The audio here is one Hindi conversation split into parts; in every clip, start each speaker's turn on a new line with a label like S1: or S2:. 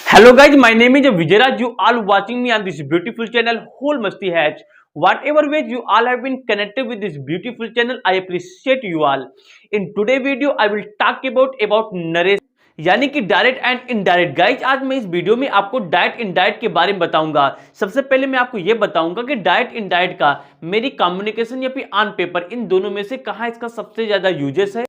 S1: Hello guys, my name is Vijayaraj. You all watching me on this beautiful channel Whole Masti Hatch. Whatever ways you all have been connected with this beautiful channel, I appreciate you all. In today video, I will talk about narration यानी कि डायरेक्ट एंड इनडायरेक्ट। गाइज आज मैं इस वीडियो में आपको डायरेक्ट इनडायरेक्ट के बारे में बताऊंगा। सबसे पहले मैं आपको यह बताऊंगा कि डायरेक्ट इनडायरेक्ट का मेरी कम्युनिकेशन या फिर ऑन पेपर इन दोनों में से कहां इसका सबसे ज्यादा यूजेस है।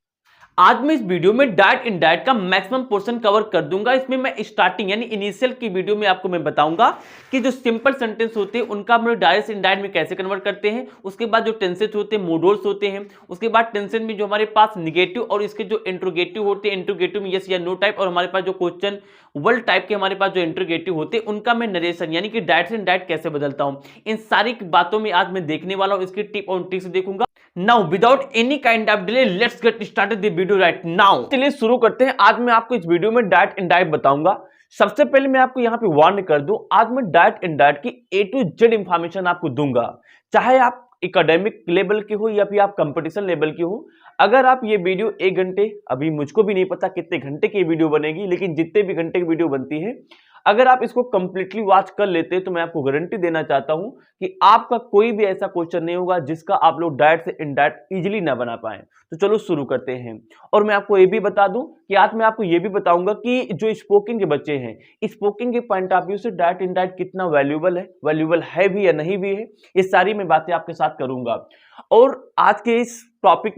S1: आज मैं इस वीडियो में डायरेक्ट इनडायरेक्ट का मैक्सिमम पोर्शन कवर कर दूंगा। इसमें मैं स्टार्टिंग यानी इनिशियल की वीडियो में आपको मैं बताऊंगा कि जो सिंपल सेंटेंस होते हैं उनका हम लोग डायरेक्ट इनडायरेक्ट में कैसे कन्वर्ट करते हैं। उसके बाद जो टेंसेस होते हैं, मोडल्स होते हैं। उसके बाद टेंसेस में जो हमारे पास निगेटिव और इसके जो इंट्रोगेटिव होते हैं, इंट्रोगेटिव में यस या नो टाइप, और हमारे पास जो क्वेश्चन वर्ल्ड टाइप के हमारे पास जो इंट्रोगेटिव होते हैं उनका मैं नरेशन यानी कि डायरेक्ट इनडायरेक्ट कैसे बदलता हूं। इन सारी बातों में आज मैं देखने वाला हूं, इसकी टिप और ट्रिक्स देखूंगा। Now, without any kind of delay, let's get started the video right now। चलिए शुरू करते हैं। आज मैं आपको इस वीडियो में डायरेक्ट इनडायरेक्ट बताऊंगा। सबसे पहले मैं आपको यहाँ पे वार्न कर दूं, आज मैं डायरेक्ट इनडायरेक्ट की A to Z इंफॉर्मेशन आपको दूंगा। चाहे आप एकेडमिक लेवल के हो या फिर आप कंपटीशन लेवल के हो। अगर आप ये वीडियो 1 घंटे, अभी मुझको भी नहीं पता कितने घंटे की वीडियो बनेगी, लेकिन जितने भी घंटे की वीडियो बनती है, अगर आप इसको कंप्लीटली वॉच कर लेते हैं तो मैं आपको गारंटी देना चाहता हूं कि आपका कोई भी ऐसा क्वेश्चन नहीं होगा जिसका आप लोग डायरेक्ट से इनडायरेक्ट इजीली ना बना पाए। तो चलो शुरू करते हैं। और मैं आपको ये भी बता दूं कि आज मैं आपको ये भी बताऊंगा कि जो स्पोकन के बच्चे हैं, स्पोकन के पॉइंट ऑफ व्यू से डायरेक्ट इनडायरेक्ट कितना वैल्यूएबल है भी या नहीं भी है, ये सारी मैं बातें आपके साथ करूंगा। और आज के इस टॉपिक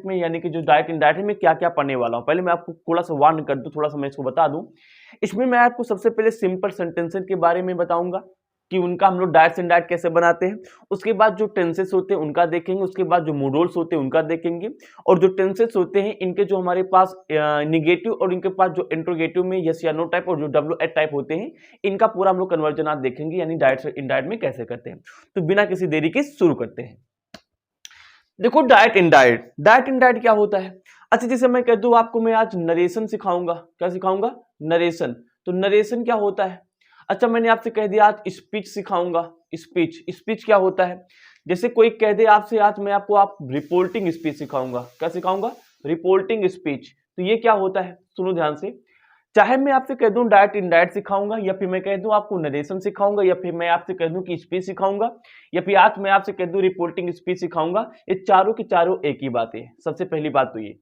S1: में यानी कि जो डायरेक्ट इनडायरेक्ट है, मैं क्या क्या पढ़ने वाला हूं, पहले मैं आपको थोड़ा सा वार्न कर दूं, थोड़ा सा मैं इसको बता दूं। इसमें मैं आपको सबसे पहले सिंपल सेंटेंसेस के बारे में बताऊंगा कि उनका हम लोग डायरेक्ट इनडायरेक्ट कैसे बनाते हैं। उसके बाद जो टेंसेस होते हैं उनका देखेंगे। उसके बाद जो मोडल्स होते हैं उनका देखेंगे। और जो टेंसेस होते हैं इनके जो हमारे पास निगेटिव और इनके पास जो इंट्रोगेटिव में यस या नो टाइप और जो WH टाइप होते हैं, इनका पूरा हम लोग कन्वर्जन आज देखेंगे, यानी डायरेक्ट से इनडायरेक्ट में कैसे करते हैं। तो बिना किसी देरी के शुरू करते हैं। देखो डायरेक्ट इनडायरेक्ट क्या होता है। अच्छा, जैसे मैं कह दूं आपको, मैं आज नरेशन सिखाऊंगा। क्या सिखाऊंगा? नरेशन। तो नरेशन क्या होता है? अच्छा, मैंने आपसे कह दिया आज स्पीच सिखाऊंगा। स्पीच क्या होता है? जैसे कोई कह दे आपसे आज मैं आपको आप रिपोर्टिंग स्पीच सिखाऊंगा। क्या सिखाऊंगा? Reporting speech. तो ये क्या होता है, सुनो ध्यान से। चाहे मैं आपसे कह दूं डायरेक्ट इनडायरेक्ट सिखाऊंगा, या फिर मैं कह दूं आपको नरेशन सिखाऊंगा, या फिर मैं आपसे कह दूं कि स्पीच सिखाऊंगा, या फिर आज मैं आपसे कह दूं रिपोर्टिंग स्पीच सिखाऊंगा, ये चारों की चारों एक ही बात है। सबसे पहली बात तो ये,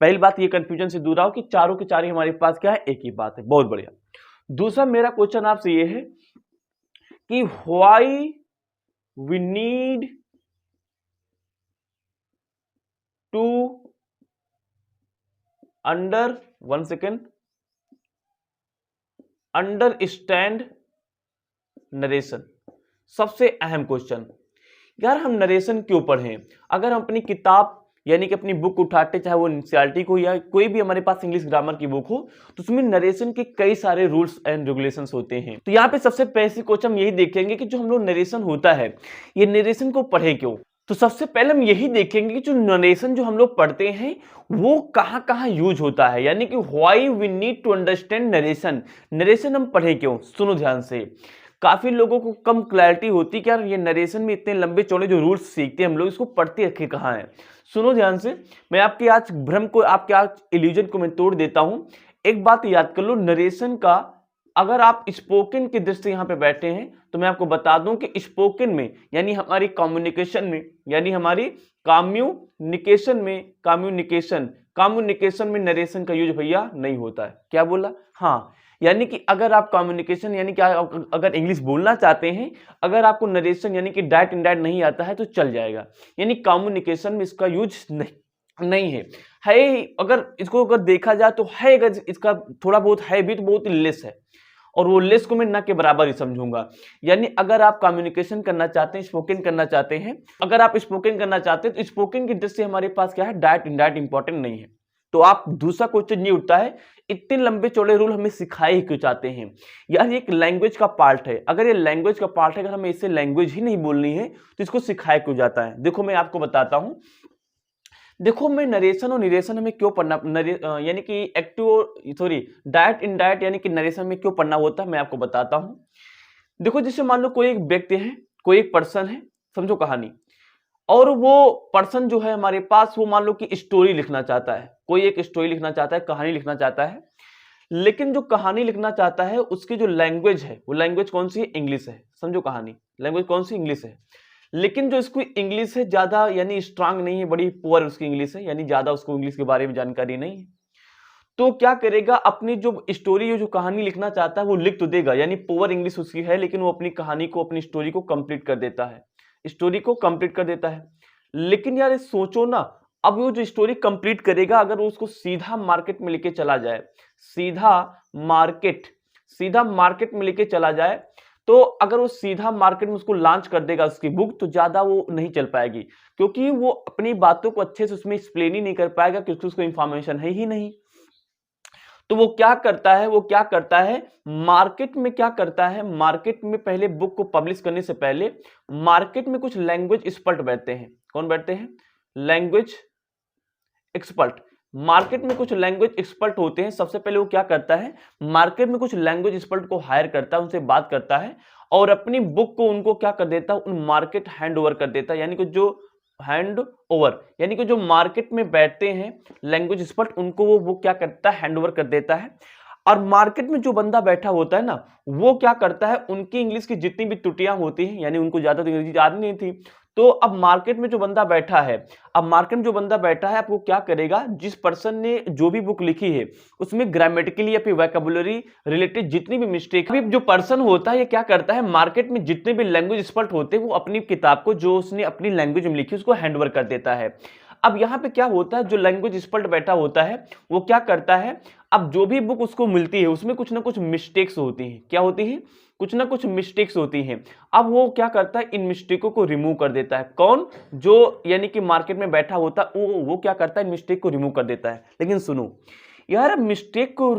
S1: पहली बात ये कंफ्यूजन से दूर आओ कि चारों की चारों हमारे पास क्या है, एक ही बात है। बहुत बढ़िया। दूसरा मेरा क्वेश्चन आपसे ये है कि why we need to understand narration. सबसे अहम क्वेश्चन, यार हम नरेशन क्यों पढ़ें? अगर हम अपनी किताब यानी कि अपनी बुक उठाते, चाहे वो एनसीईआरटी को या कोई भी हमारे पास इंग्लिश ग्रामर की बुक हो, तो उसमें नरेशन के कई सारे रूल्स एंड रेगुलेशंस होते हैं। तो यहाँ पे सबसे बेसिक क्वेश्चन हम यही देखेंगे कि जो हम लोग नरेशन होता है, ये नरेशन को पढ़े क्यों। तो सबसे पहले हम यही देखेंगे कि जो नरेशन जो हम लोग पढ़ते हैं वो कहां कहां यूज होता है, यानी कि why we need to understand narration हम पढ़े क्यों। सुनो ध्यान से। काफी लोगों को कम क्लैरिटी होती कि यार ये नरेशन में इतने लंबे चौड़े जो रूल्स सीखते हैं हम लोग, इसको पढ़ते रखे कहाँ हैं। सुनो ध्यान से। मैं आपके आज भ्रम को, आपके आज इल्यूजन को मैं तोड़ देता हूं। एक बात याद कर लो, नरेशन का अगर आप स्पोकन की दृष्टि यहां पे बैठे हैं तो मैं आपको बता दूं कि स्पोकन में यानी हमारी कम्युनिकेशन में, यानी हमारी कम्युनिकेशन में नरेशन का यूज भैया नहीं होता है। क्या बोला? हाँ, यानी कि अगर आप कम्युनिकेशन यानी कि अगर इंग्लिश बोलना चाहते हैं, अगर आपको नरेशन यानी कि डायरेक्ट इनडायरेक्ट नहीं आता है तो चल जाएगा, यानी कम्युनिकेशन में इसका यूज नहीं है। अगर इसको अगर देखा जाए तो है, अगर इसका थोड़ा बहुत है भी तो बहुत लेस है, और वो लेस को मैं ना के बराबर ही समझूंगा। यानी अगर आप कम्युनिकेशन करना चाहते हैं, स्पोकन करना चाहते हैं, अगर आप स्पोकन करना चाहते हैं तो स्पोकन की दृष्टि से हमारे पास क्या है, डायरेक्ट इनडायरेक्ट इंपॉर्टेंट नहीं है। तो आप दूसरा क्वेश्चन ये उठता है, इतने लंबे चौड़े रूल हमें सिखाए ही क्यों चाहते हैं? यार ये एक लैंग्वेज का पार्ट है। अगर ये लैंग्वेज का पार्ट है, अगर हमें इससे लैंग्वेज ही नहीं बोलनी है तो इसको सिखाया क्यों जाता है? देखो मैं आपको बताता हूं। देखो मैं नरेशन और निरेशन हमें क्यों पढ़ना, यानी कि डायरेक्ट इनडायरेक्ट यानी कि नरेशन में क्यों पढ़ना होता है, मैं आपको बताता हूं। देखो जैसे मान लो कोई एक व्यक्ति है, कोई एक पर्सन है, समझो कहानी, और वो पर्सन जो है हमारे पास, वो मान लो कि स्टोरी लिखना चाहता है, कोई एक स्टोरी लिखना चाहता है, कहानी लिखना चाहता है। लेकिन जो कहानी लिखना चाहता है उसकी जो लैंग्वेज है वो लैंग्वेज कौन सी है, इंग्लिश है। समझो कहानी लैंग्वेज कौन सी, इंग्लिश है। लेकिन जो इसको इंग्लिश है ज्यादा यानी स्ट्रांग नहीं है, बड़ी पुअर उसकी इंग्लिश है, यानी ज्यादा उसको इंग्लिश के बारे में जानकारी नहीं है। तो क्या करेगा, अपनी जो स्टोरी जो कहानी लिखना चाहता है वो लिख तो देगा, यानी पुअर इंग्लिश उसकी है, लेकिन वो अपनी कहानी को अपनी स्टोरी को कंप्लीट कर देता है, स्टोरी को कंप्लीट कर देता है। लेकिन यार सोचो ना, अब वो जो स्टोरी कंप्लीट करेगा अगर वो उसको सीधा मार्केट में लेके चला जाए, सीधा मार्केट सीधा मार्केट में लेके चला जाए, तो अगर वो सीधा मार्केट में उसको लॉन्च कर देगा उसकी बुक, तो ज्यादा वो नहीं चल पाएगी, क्योंकि वो अपनी बातों को अच्छे से उसमें एक्सप्लेन ही नहीं कर पाएगा, क्योंकि उसको इंफॉर्मेशन है ही नहीं। तो वो क्या करता है, मार्केट में क्या करता है, मार्केट में पहले बुक को पब्लिश करने से पहले मार्केट में कुछ लैंग्वेज एक्सपर्ट बैठते हैं। कौन बैठते हैं, लैंग्वेज एक्सपर्ट। मार्केट में कुछ लैंग्वेज एक्सपर्ट होते हैं। सबसे पहले वो क्या करता है, मार्केट में कुछ लैंग्वेज एक्सपर्ट को हायर करता है, उनसे बात करता है और अपनी बुक को उनको क्या कर देता है, उन मार्केट हैंड ओवर कर देता है। यानी कि जो हैंड ओवर यानी कि जो मार्केट में बैठते हैं लैंग्वेज एक्सपर्ट, उनको वो बुक क्या करता है, हैंड ओवर कर देता है। और मार्केट में जो बंदा बैठा होता है ना, वो क्या करता है, उनकी इंग्लिश की जितनी भी त्रुटियां होती हैं, यानी उनको ज्यादा तो अंग्रेजी आती नहीं थी, तो अब मार्केट में जो बंदा बैठा है, अब वो क्या करेगा, जिस पर्सन ने जो भी बुक लिखी है उसमें ग्रामेटिकली या फिर वोकैबुलरी रिलेटेड जितनी भी मिस्टेक, अभी जो पर्सन होता है ये क्या करता है, मार्केट में जितने भी लैंग्वेज एक्सपर्ट होते हैं वो अपनी किताब को जो उसने अपनी लैंग्वेज में लिखी उसको हैंड ओवर कर देता है। अब यहाँ पे क्या होता है, जो लैंग्वेज एक्सपर्ट बैठा होता है वो क्या करता है, अब जो भी बुक उसको मिलती है उसमें कुछ ना कुछ मिस्टेक्स होती हैं। क्या होती है, कुछ ना कुछ मिस्टेक्स होती हैं। अब वो क्या करता है, इन मिस्टेकों को रिमूव कर देता है। कौन, जो यानी कि मार्केट में बैठा होता है वो क्या करता है, मिस्टेक को रिमूव कर देता है। लेकिन सुनो यार, मिस्टेक को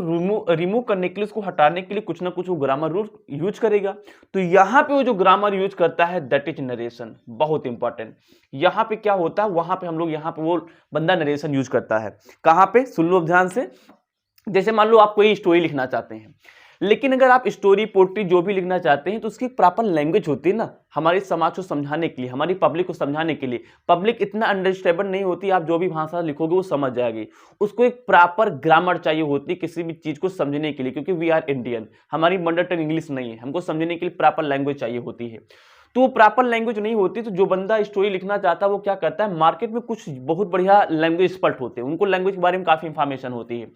S1: रिमूव करने के लिए, उसको हटाने के लिए कुछ ना कुछ वो ग्रामर रूल यूज करेगा। तो यहाँ पे वो जो ग्रामर यूज करता है दैट इज नरेशन, बहुत इंपॉर्टेंट। यहाँ पे क्या होता है, वहां पे हम लोग यहाँ पे वो बंदा नरेशन यूज करता है। कहाँ पे, सुन लो ध्यान से। जैसे मान लो आप कोई स्टोरी लिखना चाहते हैं, लेकिन अगर आप स्टोरी पोट्री जो भी लिखना चाहते हैं तो उसकी प्रॉपर लैंग्वेज होती है ना, हमारे समाज को समझाने के लिए, हमारी पब्लिक को समझाने के लिए। पब्लिक इतना अंडरस्टैंडेबल नहीं होती, आप जो भी भाषा लिखोगे वो समझ जाएगी। उसको एक प्रॉपर ग्रामर चाहिए होती है किसी भी चीज को समझने के लिए, क्योंकि वी आर इंडियन, हमारी मदर टंग इंग्लिश नहीं है, हमको समझने के लिए प्रॉपर लैंग्वेज चाहिए होती है। तो प्रॉपर लैंग्वेज नहीं होती, तो जो बंदा स्टोरी लिखना चाहता है वो क्या करता है, मार्केट में कुछ बहुत बढ़िया लैंग्वेज एक्सपर्ट होते हैं, उनको लैंग्वेज के बारे में काफी इंफॉर्मेशन होती है।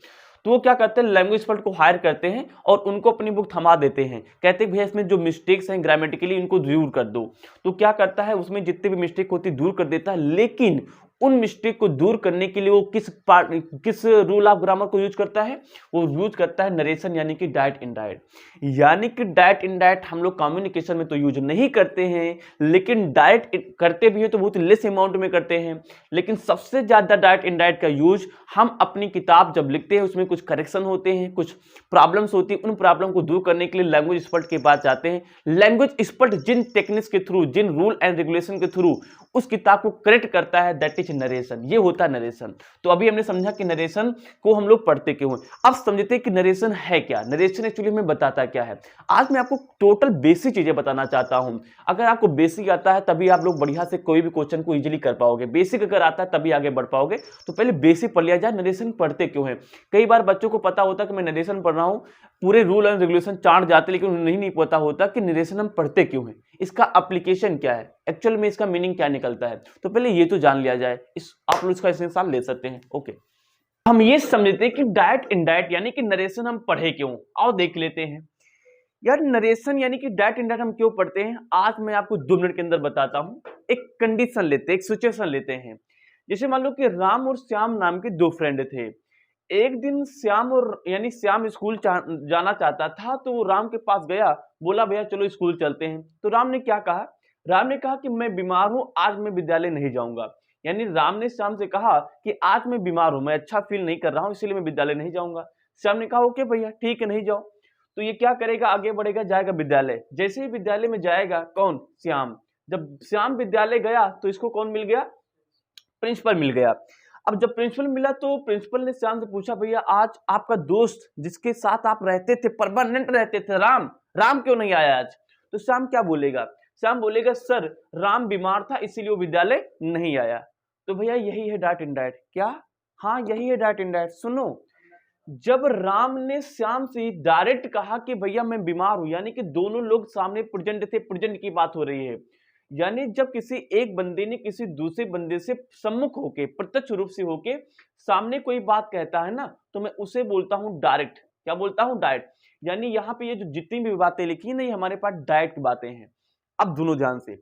S1: तो वो क्या करते हैं, लैंग्वेज एक्सपर्ट को हायर करते हैं और उनको अपनी बुक थमा देते हैं। कहते हैं भैया इसमें जो मिस्टेक्स हैं ग्रामेटिकली इनको दूर कर दो। तो क्या करता है, उसमें जितने भी मिस्टेक होती है दूर कर देता है। लेकिन उन मिस्टेक को दूर करने के लिए वो किस रूल ऑफ ग्रामर को यूज करता है, वो यूज करता है नरेशन, यानी कि डायरेक्ट इनडायरेक्ट। यानी कि डायरेक्ट इनडायरेक्ट हम लोग कम्युनिकेशन में तो यूज नहीं करते हैं, लेकिन डायरेक्ट करते भी है तो बहुत लेस अमाउंट में करते हैं। लेकिन सबसे ज्यादा डायरेक्ट इनडायरेक्ट का यूज हम अपनी किताब जब लिखते हैं, उसमें कुछ करेक्शन होते हैं, कुछ प्रॉब्लम्स होती है, उन प्रॉब्लम को दूर करने के लिए लैंग्वेज एक्सपर्ट के पास जाते हैं। लैंग्वेज एक्सपर्ट जिन टेक्निक्स के थ्रू, जिन रूल एंड रेगुलेशन के थ्रू उस किताब को करेक्ट करता है दैट इज नरेशन। ये होता है नरेशन। तो अभी हमने समझा कि नरेशन को हम लोग पढ़ते क्यों हैं। अब समझते हैं कि नरेशन है क्या, नरेशन एक्चुअली में बताता क्या है। आज मैं आपको टोटल बेसिक चीजें बताना चाहता हूं। अगर आपको बेसिक आता है तभी आप लोग बढ़िया से कोई भी क्वेश्चन को इजीली कर पाओगे। बेसिक अगर आता है तभी आगे बढ़ पाओगे। तो पहले बेसिक पढ़ लिया जाए, नरेशन पढ़ते क्यों है। कई बार बच्चों को पता होता है कि मैं नरेशन पढ़ रहा हूं, पूरे रूल एंड रेगुलेशन चार्ट जाते, लेकिन उन्हें नहीं पता होता कि नरेशन हम पढ़ते क्यों है, इसका एप्लीकेशन क्या है, एक्चुअल में इसका मीनिंग क्या निकलता है। तो पहले ये तो जान लिया जाए, इस आप लोग इसका स्क्रीनशॉट ले सकते हैं। ओके, हम ये समझते हैं कि डायरेक्ट इनडायरेक्ट यानी कि नरेशन हम पढ़े क्यों, आओ देख लेते हैं। यार नरेशन यानी कि डायरेक्ट इनडायरेक्ट हम क्यों पढ़ते हैं, आज मैं आपको 2 मिनट के अंदर बताता हूं। एक कंडीशन लेते हैं, एक सिचुएशन लेते हैं। जैसे मान लो कि राम और श्याम नाम के 2 फ्रेंड थे। एक दिन श्याम स्कूल जाना चाहता था, तो वो राम के पास गया, बोला भैया चलो स्कूल चलते हैं। तो राम ने क्या कहा, राम ने कहा कि मैं बीमार हूं, आज मैं विद्यालय नहीं जाऊंगा। यानी राम ने श्याम से कहा कि आज मैं बीमार हूं, मैं अच्छा फील नहीं कर रहा हूं, इसलिए मैं विद्यालय नहीं जाऊंगा। श्याम ने कहा ओके भैया ठीक है, नहीं जाओ। तो ये क्या करेगा, आगे बढ़ेगा, जाएगा विद्यालय। जैसे ही विद्यालय में जाएगा, कौन, श्याम। जब श्याम विद्यालय गया तो इसको कौन मिल गया, प्रिंसिपल मिल गया। अब जब प्रिंसिपल मिला तो प्रिंसिपल ने श्याम से पूछा भैया आज आपका दोस्त जिसके साथ आप रहते थे, परमानेंट रहते थे, राम राम क्यों नहीं आया आज। तो श्याम क्या बोलेगा, श्याम बोलेगा सर राम बीमार था इसीलिए वो विद्यालय नहीं आया। तो भैया यही है डायरेक्ट इनडायरेक्ट। क्या, हाँ यही है डायरेक्ट इनडायरेक्ट। सुनो, जब राम ने श्याम से डायरेक्ट कहा कि भैया मैं बीमार हूं, यानी कि दोनों लोग सामने प्रेजेंट थे, प्रेजेंट की बात हो रही है। यानी जब किसी एक बंदे ने किसी दूसरे बंदे से सम्मुख होके, प्रत्यक्ष रूप से होके सामने कोई बात कहता है ना, तो मैं उसे बोलता हूं डायरेक्ट। क्या बोलता हूं? डायरेक्ट। यानी यहाँ पे ये जो जितनी भी बातें लिखी है ना, ये हमारे पास डायरेक्ट बातें हैं। अब दोनों ध्यान से,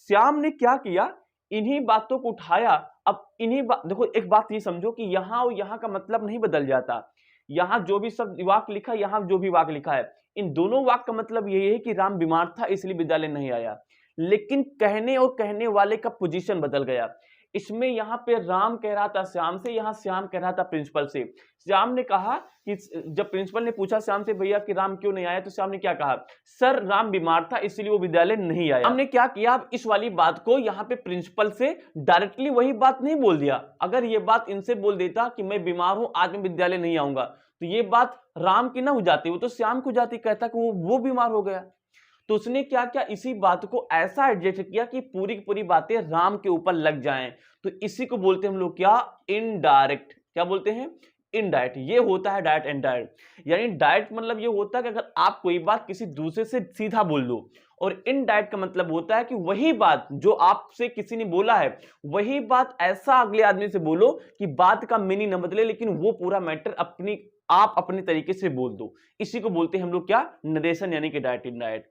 S1: श्याम ने क्या किया, इन्हीं बातों को उठाया। अब इन्हीं देखो, एक बात ये समझो कि यहां और यहां का मतलब नहीं बदल जाता। यहां जो भी शब्द वाक्य लिखा, यहां जो भी वाक्य लिखा है, इन दोनों वाक्य का मतलब यही है कि राम बीमार था इसलिए विद्यालय नहीं आया। लेकिन कहने और कहने वाले का पोजीशन बदल गया। इसमें यहां पे राम कह रहा था श्याम से, यहां श्याम कह रहा था प्रिंसिपल से। श्याम ने कहा कि जब प्रिंसिपल ने पूछा श्याम से, भैया कि राम क्यों नहीं आया, तो श्याम ने क्या कहा, सर राम बीमार था इसलिए वो विद्यालय नहीं आया। हमने क्या किया, अब इस वाली बात को यहां पे प्रिंसिपल से डायरेक्टली वही बात नहीं बोल दिया। अगर ये बात इनसे बोल देता कि मैं बीमार हूं, आज मैं विद्यालय नहीं आऊंगा, तो ये बात राम की ना हो जाती, वो तो श्याम को जाती, कहता कि वो बीमार हो गया। तो उसने क्या किया, इसी बात को ऐसा एडजस्ट किया कि पूरी की पूरी बातें राम के ऊपर लग जाएं। तो इसी को बोलते हैं हम लोग क्या, इनडायरेक्ट। क्या बोलते हैं? इनडायरेक्ट। ये होता है डायरेक्ट एंड डायरेक्ट। यानी डायरेक्ट मतलब ये होता है कि अगर आप कोई बात किसी दूसरे से सीधा बोल दो, और इनडायरेक्ट का मतलब होता है कि वही बात जो आपसे किसी ने बोला है, वही बात ऐसा अगले आदमी से बोलो कि बात का मीनिंग न बदले, लेकिन वो पूरा मैटर आप अपने तरीके से बोल दो। इसी को बोलते हैं हम लोग क्या, नरेशन, यानी कि डायरेक्ट इनडायरेक्ट।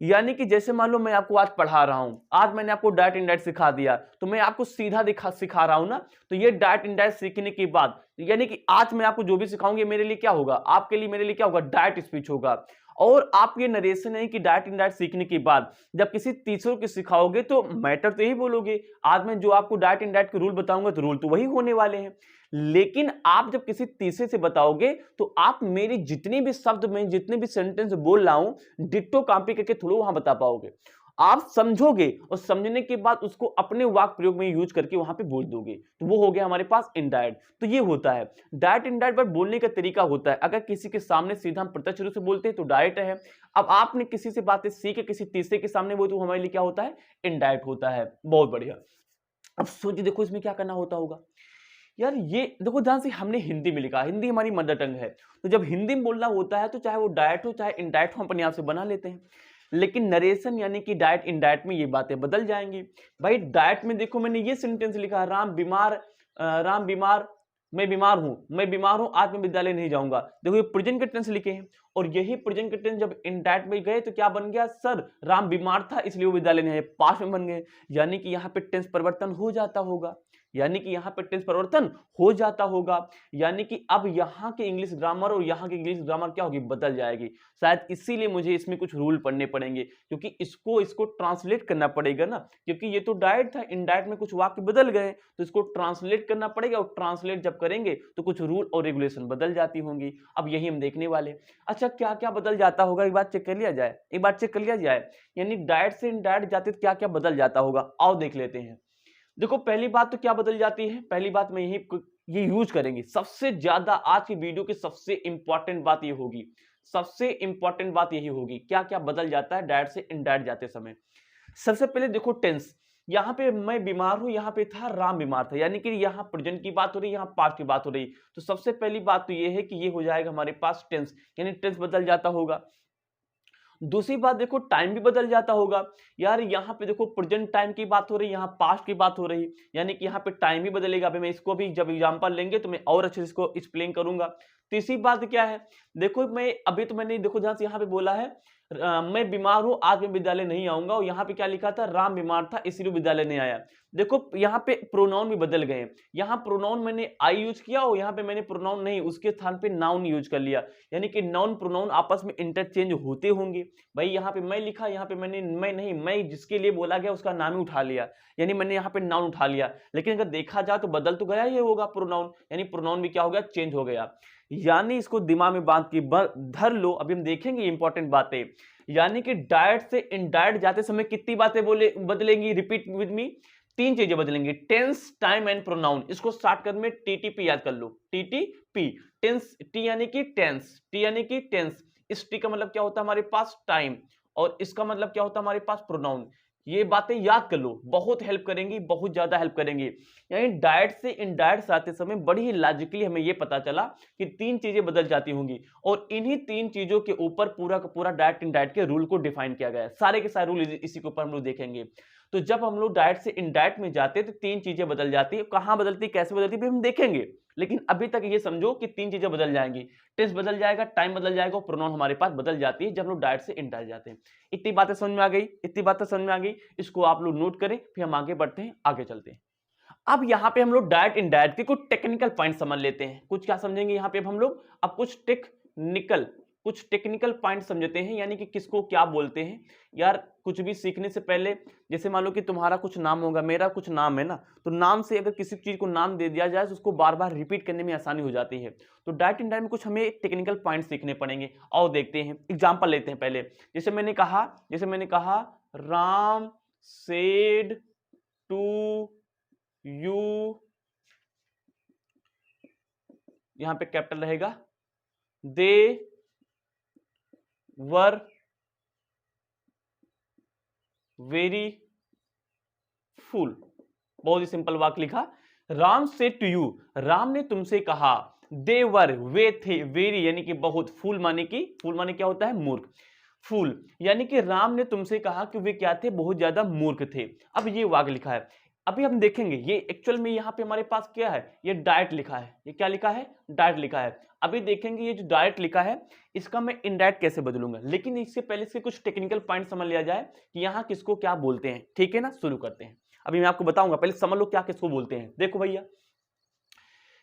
S1: यानी कि जैसे मान लो मैं आपको आज पढ़ा रहा हूं, आज मैंने आपको डायरेक्ट इनडायरेक्ट सिखा दिया, तो मैं आपको सीधा सिखा रहा हूं ना, तो ये डायरेक्ट इनडायरेक्ट सीखने के बाद, यानी कि आज मैं आपको जो भी सिखाऊंगी मेरे लिए क्या होगा, आपके लिए मेरे लिए क्या होगा, डायरेक्ट स्पीच होगा। और आप ये नरेशन है कि डायरेक्ट इनडायरेक्ट सीखने के बाद जब किसी तीसरे को सिखाओगे तो मैटर तो यही बोलोगे। आज मैं जो आपको डायरेक्ट इनडायरेक्ट के रूल बताऊंगा, तो रूल तो वही होने वाले हैं। लेकिन आप जब किसी तीसरे से बताओगे, तो आप मेरी जितनी भी शब्द में जितने भी सेंटेंस बोल रहा हूं, डिट्टो कॉपी करके थोड़ा वहां बता पाओगे। आप समझोगे और समझने के बाद उसको अपने वाक्य प्रयोग में यूज करके वहां पे बोल दोगे, तो वो हो गया हमारे पास इनडायरेक्ट। तो ये होता है डायरेक्ट इनडायरेक्ट, पर बोलने का तरीका होता है। अगर किसी के सामने सीधा हम प्रत्यक्ष रूप से बोलते हैं तो डायरेक्ट है। अब आपने किसी से बातें सीख के किसी तीसरे के सामने बोल, तो हमारे लिए क्या होता है, इनडायरेक्ट होता है। बहुत बढ़िया। अब सोचिए, देखो इसमें क्या करना होता होगा यार। ये देखो ध्यान से, हमने हिंदी में लिखा, हिंदी हमारी मदर टंग है, तो जब हिंदी में बोलना होता है तो चाहे वो डायरेक्ट हो चाहे इनडायरेक्ट हो, हम अपने आप से बना लेते हैं। लेकिन नरेशन यानी कि डायरेक्ट इनडायरेक्ट में ये बातें बदल जाएंगी। भाई डायरेक्ट में देखो, मैंने ये सेंटेंस लिखा, राम बीमार, मैं बीमार हूं, आज मैं विद्यालय नहीं जाऊंगा। देखो ये प्रेजेंट के टेंस लिखे हैं, और यही प्रेजेंट के टेंस जब इनडायरेक्ट में गए तो क्या बन गया, सर राम बीमार था इसलिए वो विद्यालय नहीं आए, पास्ट में बन गए। यानी कि यहाँ पे टेंस परिवर्तन हो जाता होगा, यानी कि यहाँ पे टेंस परिवर्तन हो जाता होगा। यानी कि अब यहाँ के इंग्लिश ग्रामर और यहाँ की इंग्लिश ग्रामर क्या होगी, बदल जाएगी। शायद इसीलिए मुझे इसमें कुछ रूल पढ़ने पड़ेंगे, क्योंकि इसको ट्रांसलेट करना पड़ेगा ना, क्योंकि ये तो डायरेक्ट था, इनडायरेक्ट में कुछ वाक्य बदल गए, तो इसको ट्रांसलेट करना पड़ेगा, और ट्रांसलेट जब करेंगे तो कुछ रूल और रेगुलेशन बदल जाती होंगी। अब यही हम देखने वाले। अच्छा, क्या क्या बदल जाता होगा, एक बार चेक कर लिया जाए, एक बार चेक कर लिया जाए। यानी डायरेक्ट से इनडायरेक्ट जाते तो क्या क्या बदल जाता होगा, आओ देख लेते हैं। देखो पहली बात तो क्या बदल जाती है, पहली बात में ये यूज करेंगे सबसे ज्यादा, आज की वीडियो की सबसे इंपॉर्टेंट बात ये होगी, सबसे इंपॉर्टेंट बात यही होगी, क्या क्या बदल जाता है डायरेक्ट से इनडायरेक्ट जाते समय। सबसे पहले देखो टेंस, यहां पे मैं बीमार हूं, यहां पे था राम बीमार था, यानी कि यहां प्रेजेंट की बात हो रही, यहां पास्ट की बात हो रही। तो सबसे पहली बात तो ये है कि ये हो जाएगा हमारे पास टेंस, यानी टेंस बदल जाता होगा। दूसरी बात देखो, टाइम भी बदल जाता होगा। यार यहाँ पे देखो प्रेजेंट टाइम की बात हो रही है, यहाँ पास्ट की बात हो रही, यानी कि यहाँ पे टाइम भी बदलेगा। अभी मैं इसको भी जब एग्जांपल लेंगे तो मैं और अच्छे से इसको एक्सप्लेन करूंगा। तीसरी बात क्या है, देखो मैं अभी तो मैंने देखो जहां से यहाँ पे बोला है मैं बीमार हूं, आज मैं विद्यालय नहीं आऊंगा, और यहाँ पे क्या लिखा था, राम बीमार था इसीलिए विद्यालय नहीं आया। देखो यहाँ पे प्रोनाउन भी बदल गए, यहाँ प्रोनाउन मैंने आई यूज किया, और यहाँ पे मैंने प्रोनाउन नहीं, उसके स्थान पे नाउन यूज कर लिया। यानी कि नाउन प्रोनाउन आपस में इंटरचेंज होते होंगे। भाई यहाँ पे मैं लिखा, यहाँ पे मैंने मैं नहीं, मैं जिसके लिए बोला गया उसका नाम ही उठा लिया, यानी मैंने यहाँ पे नाउन उठा लिया। लेकिन अगर देखा जाए तो बदल तो गया ही होगा प्रोनाउन, यानी प्रोनाउन भी क्या हो गया, चेंज हो गया। यानी इसको दिमाग में बांध के धर लो, अभी हम देखेंगे इंपॉर्टेंट बातें। यानी कि डायरेक्ट से इनडायरेक्ट जाते समय कितनी बातें बदलेंगी, रिपीट विद मी, तीन चीजें बदलेंगी, टेंस, टाइम एंड प्रोनाउन। इसको शॉर्टकट में टीटीपी याद कर लो, टीटीपी। टेंस, टी यानी कि टेंस, टी यानी कि टेंस, इस टी का मतलब क्या होता है हमारे पास टाइम, और इसका मतलब क्या होता है हमारे पास प्रोनाउन। ये बातें याद कर लो, बहुत हेल्प करेंगी, बहुत ज्यादा हेल्प करेंगी। यानी डाइट से इनडाइट आते समय बड़ी ही लॉजिकली हमें ये पता चला कि 3 चीजें बदल जाती होंगी और इन्हीं 3 चीजों के ऊपर पूरा का पूरा डाइट इनडाइट के रूल को डिफाइन किया गया है। सारे के सारे रूल इसी के ऊपर हम लोग देखेंगे। तो जब हम लोग डाइट से इनडाइट में जाते हैं तो 3 चीजें बदल जाती है। कहां बदलती, कैसे बदलती भी हम देखेंगे, लेकिन अभी तक ये समझो कि 3 चीजें बदल जाएंगी। टेस्ट बदल जाएगा, टाइम बदल जाएगा और प्रोनाउन हमारे पास बदल जाती है जब लोग डाइट से इनडाइट जाते हैं। इतनी बातें समझ में आ गई, इतनी बातें समझ में आ गई। इसको आप लोग नोट करें, फिर हम आगे बढ़ते हैं, आगे चलते हैं। अब यहां पे हम लोग डाइट इनडाइट के कुछ टेक्निकल पॉइंट समझ लेते हैं। कुछ क्या समझेंगे यहां पे हम लोग, अब कुछ टेक्निकल पॉइंट समझते हैं, यानी कि किसको क्या बोलते हैं। यार कुछ भी सीखने से पहले, जैसे मान लो कि तुम्हारा कुछ नाम होगा, मेरा कुछ नाम है ना, तो नाम से अगर किसी चीज को नाम दे दिया जाए तो उसको बार बार रिपीट करने में आसानी हो जाती है। तो डाइट इनडाइट में कुछ हमें टेक्निकल पॉइंट सीखने पड़ेंगे। आओ देखते हैं, एग्जाम्पल लेते हैं पहले। जैसे मैंने कहा राम सेड टू यू, यहां पे कैपिटल रहेगा, दे वर वेरी फुल। बहुत ही सिंपल वाक्य लिखा। Ram said to you, Ram ने तुमसे कहा, दे वर वे थे, वेरी यानी कि बहुत, फूल माने क्या होता है, मूर्ख। फूल यानी कि राम ने तुमसे कहा कि वे क्या थे, बहुत ज्यादा मूर्ख थे। अब ये वाक्य लिखा है, अभी हम देखेंगे ये एक्चुअल में यहां पे हमारे पास क्या है, ये डाइट लिखा है। ये क्या लिखा है, डाइट लिखा है। अभी देखेंगे ये जो डाइट लिखा है इसका मैं इनडाइट कैसे बदलूंगा, लेकिन इससे पहले इसके कुछ टेक्निकल पॉइंट समझ लिया जाए कि यहां किसको क्या बोलते हैं। ठीक है ना, शुरू करते हैं। अभी मैं आपको बताऊंगा, पहले समझ लो क्या किसको बोलते हैं। देखो भैया,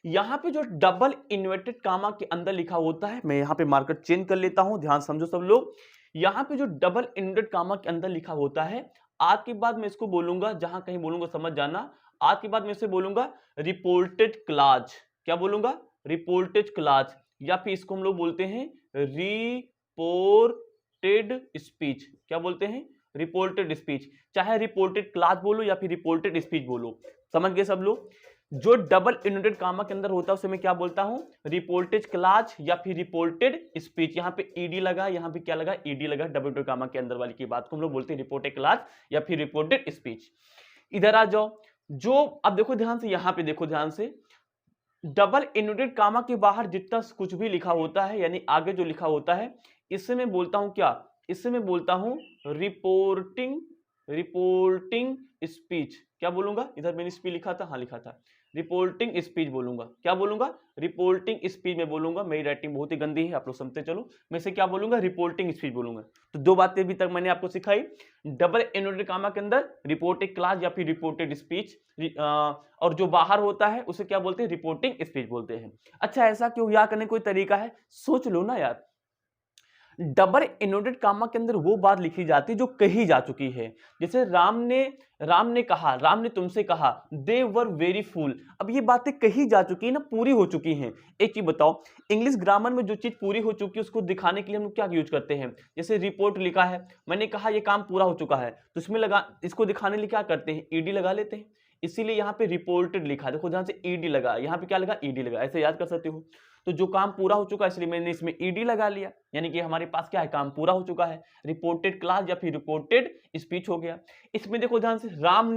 S1: यहां पे जो डबल इन्वर्टेड कामा के अंदर लिखा होता है, मैं यहां पे मार्कर चेंज कर लेता हूं, ध्यान समझो सब लोग। यहां पे जो डबल इन्वर्टेड कामा के अंदर लिखा होता है, आज के बाद मैं इसको बोलूंगा, जहां कहीं बोलूंगा समझ जाना, आज के बाद मैं इसे बोलूंगा रिपोर्टेड क्लाज। क्या बोलूंगा, रिपोर्टेड क्लाज, या फिर इसको हम लोग बोलते हैं रिपोर्टेड स्पीच। क्या बोलते हैं, रिपोर्टेड स्पीच। चाहे रिपोर्टेड क्लास बोलो या फिर रिपोर्टेड स्पीच बोलो, समझ गए सब लोग। जो डबल इन्वर्टेड कामा के अंदर होता है उसे मैं क्या बोलता हूं, रिपोर्टेड क्लास या फिर रिपोर्टेड स्पीच। यहां पे ईडी लगा, यहां पे क्या लगा, ईडी लगा। डबल इन्वर्टेड कामा के अंदर वाली की बात को हम लोग बोलते हैं रिपोर्टेड क्लास या फिर रिपोर्टेड स्पीच। इधर आ जाओ, जो अब देखो ध्यान से, यहां पे देखो ध्यान से, डबल इन्वर्टेड कामा के बाहर जितना कुछ भी लिखा होता है, यानी आगे जो लिखा होता है, इससे मैं बोलता हूं क्या, इससे मैं बोलता हूं रिपोर्टिंग स्पीच। क्या बोलूंगा, इधर मैंने स्पीच लिखा था, हाँ लिखा था, रिपोर्टिंग स्पीच बोलूंगा। क्या बोलूंगा, रिपोर्टिंग स्पीच में बोलूंगा। मेरी राइटिंग बहुत ही गंदी है, आप लोग समझते चलो। मैं से क्या बोलूंगा, रिपोर्टिंग स्पीच बोलूंगा। तो दो बातें अभी तक मैंने आपको सिखाई, डबल इन्वर्टेड कामा के अंदर रिपोर्टेड क्लास या फिर रिपोर्टेड स्पीच, और जो बाहर होता है उसे क्या बोलते हैं, रिपोर्टिंग स्पीच बोलते हैं। अच्छा, ऐसा क्यों, याद करने कोई तरीका है, सोच लो ना यार। डबल इन्वर्टेड कामा के अंदर वो बात लिखी जाती है जो कही जा चुकी है। जैसे राम ने कहा, राम ने तुमसे कहा, दे वर वेरी फूल। अब ये बातें कही जा चुकी है ना, पूरी हो चुकी हैं। एक चीज बताओ, इंग्लिश ग्रामर में जो चीज पूरी हो चुकी है उसको दिखाने के लिए हम लोग क्या यूज करते हैं। जैसे रिपोर्ट लिखा है, मैंने कहा ये काम पूरा हो चुका है, तो इसमें लगा, इसको दिखाने के लिए क्या करते हैं, ईडी लगा लेते हैं। इसीलिए यहाँ पे रिपोर्टेड लिखा, देखो ध्यान से, ईडी लगा, यहाँ पे क्या लगा, ईडी लगा, ऐसे याद कर सकते हो। तो जो काम पूरा हो चुका है इसलिए मैंने इसमें ईडी लगा लिया, यानी कि हमारे पास क्या है, काम पूरा हो चुका है। रिपोर्टेड क्लास या फिर रिपोर्टेड स्पीच हो गया। इसमें देखो ध्यान से, राम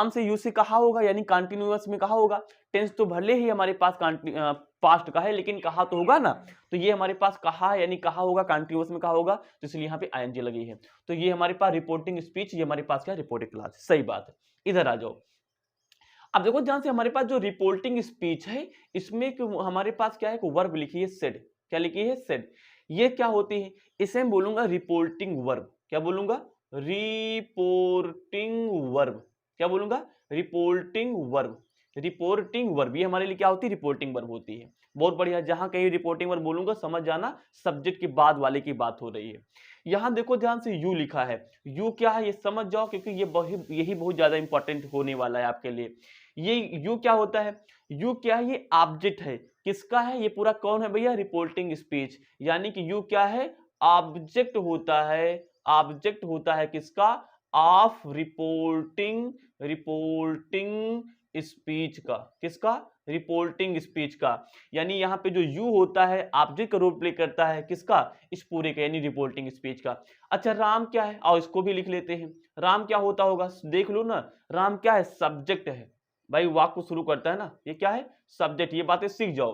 S1: से यू से कहा होगा, यानी कंटिन्यूअस में कहा होगा। टेंस तो भले ही हमारे पास पास्ट का है, लेकिन कहा तो होगा ना, तो ये हमारे पास कहा है, यानी कहा होगा, कंटिन्यूअस में कहा होगा, तो इसलिए यहाँ पे आईएनजी लगी है। तो ये हमारे पास रिपोर्टिंग स्पीच, ये हमारे पास क्या है, रिपोर्टेड क्लास। सही बात है। इधर आ जाओ, अब देखो ध्यान से, हमारे पास जो रिपोर्टिंग स्पीच है इसमें हमारे पास क्या है, वर्ब लिखी है सेड। क्या लिखी है, सेड। ये क्या होती है, इसे मैं बोलूंगा रिपोर्टिंग वर्ब। क्या बोलूंगा, रिपोर्टिंग वर्ब। क्या बोलूंगा, रिपोर्टिंग वर्ब। रिपोर्टिंग वर्ब ये हमारे लिए क्या होती है, रिपोर्टिंग वर्ब होती है। बहुत बढ़िया, जहां कहीं रिपोर्टिंग वर्ब बोलूंगा समझ जाना सब्जेक्ट के बाद वाले की बात हो रही है। यहां देखो ध्यान से, यू लिखा है, यू क्या है ये समझ जाओ, क्योंकि यही बहुत ज्यादा इंपॉर्टेंट होने वाला है आपके लिए। ये यू क्या होता है, यू क्या है, ये ऑब्जेक्ट है। किसका है, ये पूरा कौन है भैया, रिपोर्टिंग स्पीच। यानी कि यू क्या है, ऑब्जेक्ट होता है, ऑब्जेक्ट होता है किसका, ऑफ रिपोर्टिंग स्पीच का, किसका, रिपोर्टिंग स्पीच का। यानी यहाँ पे जो यू होता है ऑब्जेक्ट का रोल प्ले करता है, किसका, इस पूरे का, यानी रिपोर्टिंग स्पीच का। अच्छा राम क्या है, आओ इसको भी लिख लेते हैं। राम क्या होता होगा, देख लो ना, राम क्या है, सब्जेक्ट है भाई, वाक्य को शुरू करता है ना, ये क्या है, सब्जेक्ट। ये बातें सीख जाओ।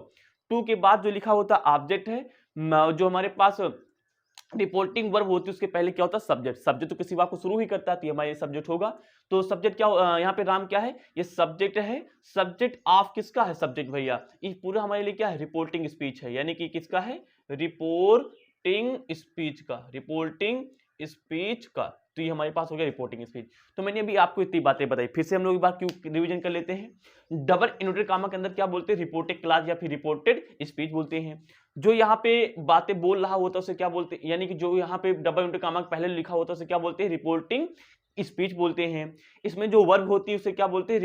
S1: टू के बाद जो लिखा होता है ऑब्जेक्ट है, जो हमारे पास रिपोर्टिंग वर्ब होती है उसके पहले क्या होता है, सब्जेक्ट। सब्जेक्ट तो किसी बात को शुरू ही करता है, तो हमारा ये सब्जेक्ट होगा। तो सब्जेक्ट क्या यहाँ पे राम क्या है, ये सब्जेक्ट है। सब्जेक्ट ऑफ किसका है, सब्जेक्ट भैया, ये पूरा हमारे लिए क्या है, रिपोर्टिंग स्पीच है। यानी कि किसका है, रिपोर्टिंग स्पीच का, रिपोर्टिंग स्पीच का। तो ये हमारे पास हो गया रिपोर्टिंग स्पीच। तो मैंने अभी आपको इतनी बातें बताई, फिर से हम लोग एक बार क्यों रिवीजन कर लेते हैं। डबल इन्वर्टेड कामा के अंदर क्या बोलते हैं, रिपोर्टेड क्लास या फिर रिपोर्टेड स्पीच बोलते हैं। जो यहाँ पे बातें बोल रहा होता है उसे क्या बोलते हैं, यानी कि जो यहाँ पे डबल इन्वर्टेड कामा पहले लिखा होता है उसे क्या बोलते हैं, रिपोर्टिंग स्पीच बोलते हैं। इसमें जो वर्ब होती है उसे क्या बोलते हैं,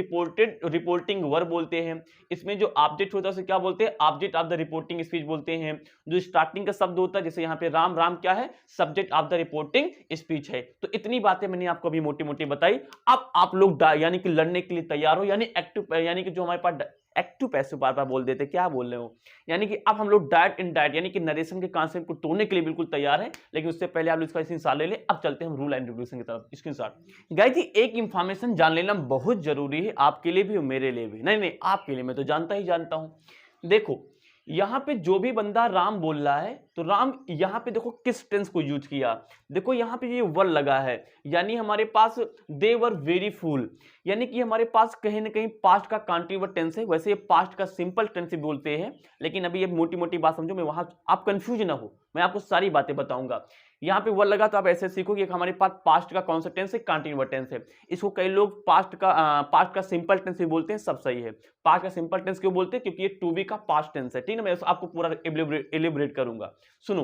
S1: रिपोर्टिंग वर्ब बोलते हैं। इसमें जो ऑब्जेक्ट होता है उसे क्या बोलते हैं, object of the reporting speech बोलते हैं। जो स्टार्टिंग का शब्द होता है, जैसे यहाँ पे राम, राम क्या है, subject of the reporting speech है। तो इतनी बातें मैंने आपको अभी मोटी मोटी बताई। अब आप लोग यानी कि लड़ने के लिए तैयार हो, यानी एक्टिव, यानी कि जो हमारे पास एक्टिव पैसिव बार बार बोल देते, क्या बोल रहे हो, यानी कि अब हम लोग डायरेक्ट इनडायरेक्ट यानी कि नरेशन के कॉन्सेप्ट को तोड़ने के लिए बिल्कुल तैयार है। लेकिन उससे पहले आप इसका स्क्रीनशॉट ले ले। अब चलते हैं हम रूल एंड रेगुलेशन की तरफ। स्क्रीनशॉट गाइस जी, एक इंफॉर्मेशन जान लेना बहुत जरूरी है, आपके लिए भी और मेरे लिए भी। नहीं नहीं, आपके लिए, मैं तो जानता ही जानता हूं। देखो यहां पे जो भी बंदा राम बोल रहा है, तो राम यहां पे देखो किस टेंस को यूज किया। देखो यहां पे ये वर लगा है, यानी हमारे पास दे वर वेरी फुल, यानी कि हमारे पास कहीं ना कहीं पास्ट का कंटीन्यूअस टेंस है। वैसे ये पास्ट का सिंपल टेंस भी बोलते हैं, लेकिन अभी ये मोटी मोटी बात समझो, मैं वहां आप कंफ्यूज ना हो, मैं आपको सारी बातें बताऊंगा। यहाँ पे वर लगा तो आप ऐसे सीखो कि हमारे पास पास्ट का कौन सा टेंस है, कंटीन्यूअस टेंस है। इसको कई लोग पास्ट का सिंपल टेंस भी बोलते हैं, सब सही है। पास्ट का सिंपल टेंस क्यों बोलते हैं, क्योंकि ये टू बी का पास्ट टेंस है। ठीक है, मैं आपको पूरा एलिब्रेट करूंगा। सुनो,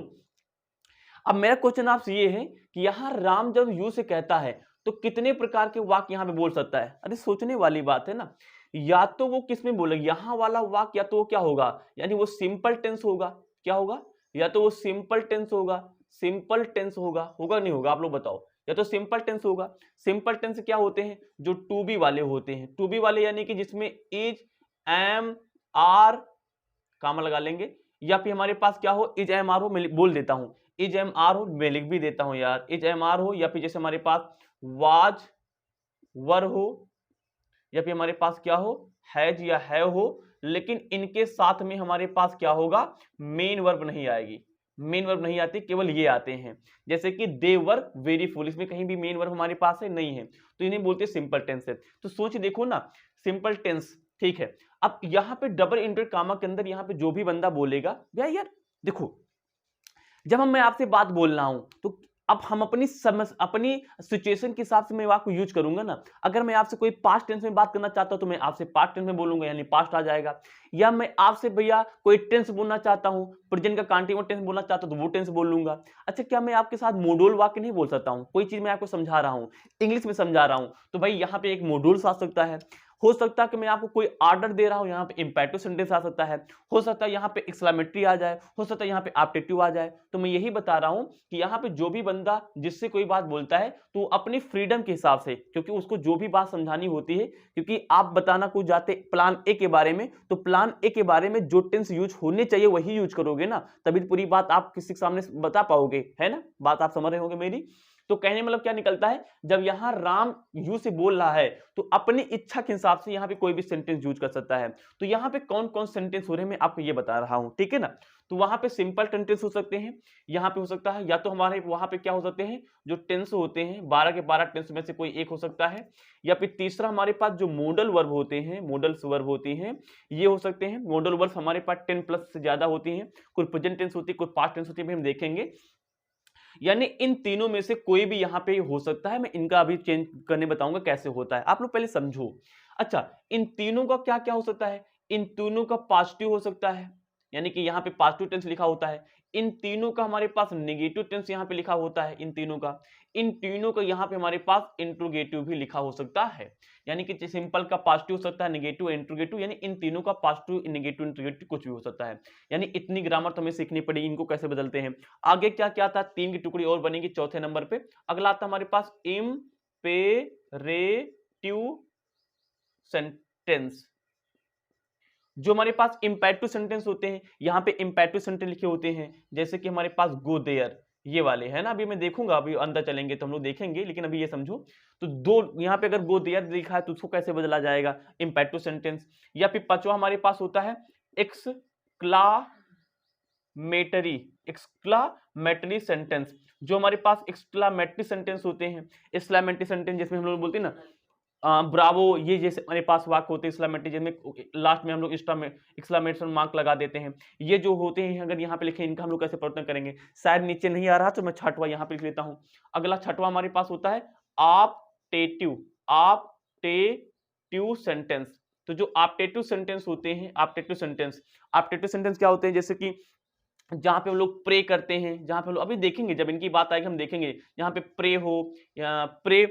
S1: अब मेरा क्वेश्चन आपसे ये है कि यहां राम जब यू से कहता है तो कितने प्रकार के वाक्य यहां पे बोल सकता है। अरे सोचने वाली बात है ना। या तो वो किस में बोलेगा, यहां वाला वाक्य, या तो वो क्या होगा, यानी वो सिंपल टेंस होगा। क्या होगा, या तो वो सिंपल टेंस होगा, सिंपल टेंस होगा, होगा नहीं होगा, आप लोग बताओ। या तो सिंपल टेंस होगा। सिंपल टेंस क्या होते हैं, जो टू बी वाले होते हैं। टू बी वाले यानी कि जिसमें इज, एम, आर, कामा लगा लेंगे, या फिर हमारे पास क्या हो, इज एम आर हो, मैं बोल देता हूं, इज एम आर हो, मैं लिख भी देता हूं यार, इज एम आर हो, या फिर जैसे हमारे पास वाज वर हो, या फिर हमारे पास क्या हो, हैज या है हो। लेकिन इनके साथ में हमारे पास क्या होगा, मेन वर्ब नहीं आएगी। मेन वर्ब नहीं आती, केवल ये आते हैं, जैसे कि दे वर वेरी फुल, इसमें कहीं भी मेन वर्ब हमारे पास है नहीं है, तो इन्हें बोलते हैं सिंपल टेंस है। तो सोच देखो ना, सिंपल टेंस, ठीक है। अब यहां पे डबल इंटरेड कामा के अंदर यहां पे जो भी बंदा बोलेगा, यार देखो, जब मैं आपसे बात बोल रहा हूं तो अब हम अपनी अपनी सिचुएशन के हिसाब से मैं वाक्य यूज करूंगा ना। अगर मैं आपसे कोई पास्ट टेंस में बात करना चाहता हूं तो मैं आपसे पास्ट टेंस में बोलूंगा, यानी पास्ट आ जाएगा। या मैं आपसे भैया कोई टेंस बोलना चाहता हूं, प्रेजेंट का कंटीन्यूअस टेंस बोलना चाहता हूं तो वो टेंस बोल लूंगा। अच्छा, क्या मैं आपके साथ मॉड्यूल वाक्य नहीं बोल सकता हूं, कोई चीज मैं आपको समझा रहा हूं, इंग्लिश में समझा रहा हूं, तो भाई यहां पे एक मॉड्यूल आ सकता है। हो सकता है कि मैं आपको कोई ऑर्डर दे रहा हूं, यहाँ पे इंपैरेटिव सेंटेंस आ सकता है। हो सकता है यहाँ पे एक्सक्लेमेटरी आ जाए, हो सकता है यहाँ पे ऑब्जेक्टिव आ जाए। तो मैं यही बता रहा हूं कि यहाँ पे जो भी बंदा जिससे कोई बात बोलता है तो अपनी फ्रीडम के हिसाब से, क्योंकि उसको जो भी बात समझानी होती है, क्योंकि आप बताना कुछ जाते प्लान ए के बारे में, तो प्लान ए के बारे में जो टेंस यूज होने चाहिए वही यूज करोगे ना, तभी पूरी बात आप किसी के सामने बता पाओगे, है ना। बात आप समझ रहे होंगे मेरी। तो कहने मतलब क्या निकलता है, जब यहां राम यू से बोल रहा है तो अपनी इच्छा के हिसाब से यहां पे कोई भी सेंटेंस यूज कर सकता है। तो यहां पे कौन कौन सेंटेंस हो रहे हैं मैं आपको ये बता रहा हूं, ठीक है ना। तो वहां पे सिंपल टेंस हो सकते हैं, यहां पे हो सकता है, या तो हमारे वहां पे क्या हो सकते हैं, जो टेंस होते हैं 12 के 12 टेंस में से कोई एक हो सकता है। या फिर तीसरा हमारे पास जो मॉडल वर्ब होते हैं, मॉडल्स वर्ब होती हैं, ये हो सकते हैं। मॉडल वर्ब हमारे पास 10 प्लस से ज्यादा होती हैं, कोई प्रेजेंट टेंस होती है, कोई पास्ट टेंस होती है, हम देखेंगे। यानी इन तीनों में से कोई भी यहां पे हो सकता है। मैं इनका अभी चेंज करने बताऊंगा कैसे होता है, आप लोग पहले समझो। अच्छा, इन तीनों का क्या क्या हो सकता है, इन तीनों का पॉजिटिव हो सकता है, यानी कि यहां पे पॉजिटिव टेंस लिखा होता है। इन तीनों का हमारे पास नेगेटिव टेंस यहां पे लिखा होता है, इन तीनों का यहां पे हमारे पास इंट्रोगेटिव भी लिखा हो सकता है। यानी कि सिंपल का पॉजिटिव हो सकता है, नेगेटिव, इंट्रोगेटिव, यानी इन तीनों का पॉजिटिव, नेगेटिव, इंट्रोगेटिव कुछ भी हो सकता है। यानी इतनी ग्रामर तो हमें सीखनी पड़ेगी, इनको कैसे बदलते हैं। आगे क्या क्या था, 3 की टुकड़ी और बनेगी चौथे नंबर पे। अगला आता हमारे पास इम्पेरेटिव टेंस। जो हमारे पास इंपैरेटिव सेंटेंस होते हैं, यहाँ पे इंपैरेटिव सेंटेंस लिखे होते हैं, जैसे कि हमारे पास गो देयर, ये वाले है ना। अभी मैं देखूंगा, अभी अंदर चलेंगे तो हम लोग देखेंगे, लेकिन अभी ये समझो। तो दो यहाँ पे अगर गो देयर लिखा है तो उसको कैसे बदला जाएगा, इंपैरेटिव सेंटेंस। या फिर पांचवा हमारे पास होता है एक्सक्लामेटरी, एक्सक्लामेटरी सेंटेंस। जो हमारे पास एक्सक्लामेटरी सेंटेंस होते हैं, एक्सक्लामेटरी सेंटेंस जिसमें हम लोग बोलते हैं ना ब्रावो, ये जैसे हमारे पास वाक्य होते हैं एक्सक्लामेटरी, जिसमें लास्ट में हम लोग एक्सक्लामेशन मार्क लगा देते हैं। ये जो होते हैं अगर यहाँ पे लिखे, इनका हम लोग कैसे परिवर्तन करेंगे, शायद नीचे नहीं आ रहा तो मैं छठवा यहाँ पे लिख लेता हूँ। अगला छठवा हमारे पास होता है ऑप्टेटिव, ऑप्टेटिव सेंटेंस। तो जो ऑप्टेटिव सेंटेंस होते हैं, ऑप्टेटिव सेंटेंस क्या होते हैं, जैसे कि जहां पे हम लोग प्रे करते हैं, जहां पे हम लोग अभी देखेंगे, जब इनकी बात आएगी हम देखेंगे, यहाँ पे प्रे हो या प्रे,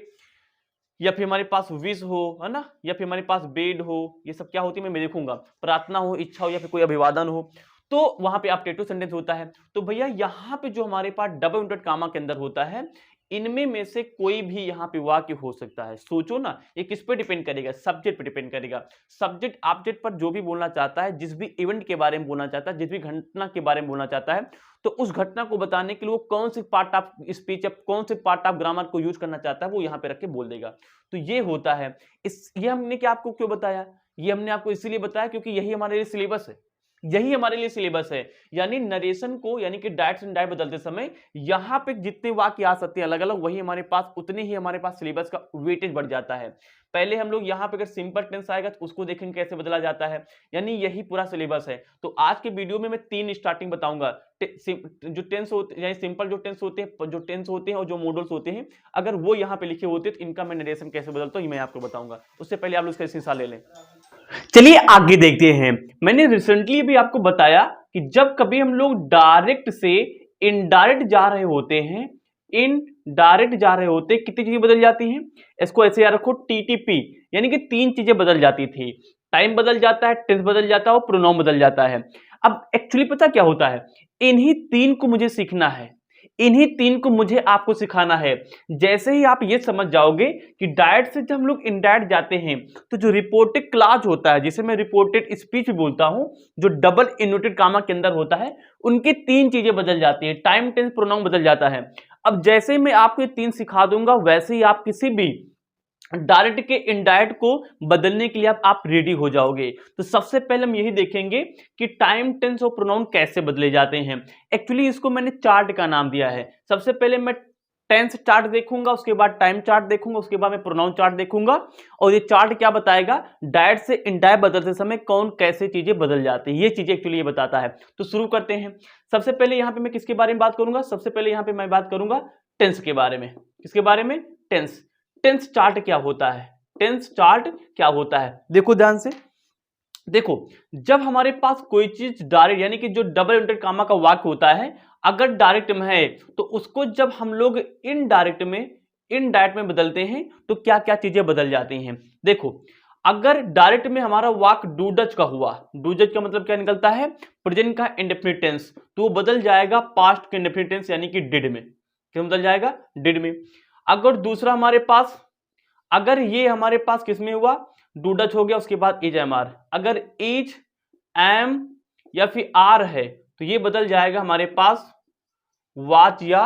S1: या फिर हमारे पास विश हो, है ना, या फिर हमारे पास बेड हो, ये सब क्या होती है मैं देखूंगा, प्रार्थना हो, इच्छा हो, या फिर कोई अभिवादन हो, तो वहां पे ऑप्टेटिव सेंटेंस होता है। तो भैया यहाँ पे जो हमारे पास डबल इन्वर्टेड कामा के अंदर होता है, इनमें में से कोई भी यहाँ पे वाक्य हो सकता है। सोचो ना, ये किस पे डिपेंड करेगा, सब्जेक्ट पे डिपेंड करेगा। सब्जेक्ट ऑब्जेक्ट पर जो भी बोलना चाहता है, जिस भी इवेंट के बारे में बोलना चाहता है, जिस भी घटना के बारे में बोलना चाहता है, तो उस घटना को बताने के लिए वो कौन से पार्ट ऑफ स्पीच, कौन से पार्ट ऑफ ग्रामर को यूज करना चाहता है, वो यहाँ पे रख के बोल देगा। तो ये होता है। ये हमने क्या आपको क्यों बताया, ये हमने आपको इसीलिए बताया क्योंकि यही हमारे लिए सिलेबस है, यही हमारे लिए सिलेबस है। यानी नरेशन को, यानी कि डायरेक्ट एंड डायरेक्ट बदलते समय यहाँ पे जितने वाक्य आ सकते हैं अलग अलग, वही हमारे पास उतने ही हमारे पास सिलेबस का वेटेज बढ़ जाता है। पहले हम लोग यहाँ पे अगर सिंपल टेंस आएगा तो उसको देखेंगे कैसे बदला जाता है, यानी यही पूरा सिलेबस है। तो आज के वीडियो में मैं 3 स्टार्टिंग बताऊंगा, जो टेंस होते हैं, सिंपल जो टेंस होते हैं और जो मॉडल्स होते हैं, अगर वो यहाँ पे लिखे होते तो इनका मैं नरेशन कैसे बदलता हूँ ये मैं आपको बताऊंगा। उससे पहले आप लोग इसका हिस्सा ले लें। चलिए आगे देखते हैं। मैंने रिसेंटली भी आपको बताया कि जब कभी हम लोग डायरेक्ट से इनडायरेक्ट जा रहे होते हैं, इनडायरेक्ट जा रहे होते, कितनी चीजें बदल जाती हैं, इसको ऐसे याद रखो, टीटीपी, यानी कि 3 चीजें बदल जाती थी। टाइम बदल जाता है, टेंस बदल जाता है और प्रोनाउन बदल जाता है। अब एक्चुअली पता क्या होता है, इन्हीं 3 को मुझे सीखना है, इन्हीं 3 को मुझे आपको सिखाना है। जैसे ही आप ये समझ जाओगे कि डायरेक्ट से जब हम लोग इनडायरेक्ट जाते हैं, तो जो रिपोर्टेड क्लॉज होता है, जिसे मैं रिपोर्टेड स्पीच बोलता हूं, जो डबल इन्वर्टेड कामा के अंदर होता है, उनकी 3 चीजें बदल जाती है, टाइम, टेंस, प्रोनाउन बदल जाता है। अब जैसे मैं आपको ये 3 सिखा दूंगा, वैसे ही आप किसी भी डायरेक्ट के इनडायरेक्ट को बदलने के लिए आप रेडी हो जाओगे। तो सबसे पहले हम यही देखेंगे कि टाइम, टेंस और प्रोनाउन कैसे बदले जाते हैं। एक्चुअली इसको मैंने चार्ट का नाम दिया है। सबसे पहले मैं टेंस चार्ट देखूंगा, उसके बाद टाइम चार्ट देखूंगा, उसके बाद मैं प्रोनाउन चार्ट देखूंगा, और ये चार्ट क्या बताएगा, डायरेक्ट से इनडायरेक्ट बदलते समय कौन कैसे चीजें बदल जाती है, ये चीजें एक्चुअली ये बताता है। तो शुरू करते हैं। सबसे पहले यहाँ पे मैं किसके बारे में बात करूंगा, सबसे पहले यहाँ पे मैं बात करूंगा टेंस के बारे में। किसके बारे में, टेंस। टेंस चार्ट क्या होता है, टेंस चार्ट क्या होता है, देखो ध्यान से। देखो, जब हमारे पास कोई चीज डायरेक्ट, यानी कि जो डबल इन्वर्टेड कामा का वाक्य होता है, अगर डायरेक्ट में है, तो उसको जब हम लोग इनडायरेक्ट में बदलते हैं तो क्या क्या चीजें बदल जाती हैं। देखो, अगर डायरेक्ट में हमारा वाक्य डूडज का हुआ, डूडज का मतलब क्या निकलता है, प्रेजेंट का इंडेफिनिट टेंस, तो वो बदल जाएगा पास्ट के इंडेफिनिट टेंस, यानी कि डिड में। क्यों बदल जाएगा, डिड में। अगर दूसरा हमारे पास, अगर ये हमारे पास किसमें हुआ, डूडज हो गया, उसके बाद इज एम आर, अगर इज एम या फिर आर है तो ये बदल जाएगा हमारे पास वाच या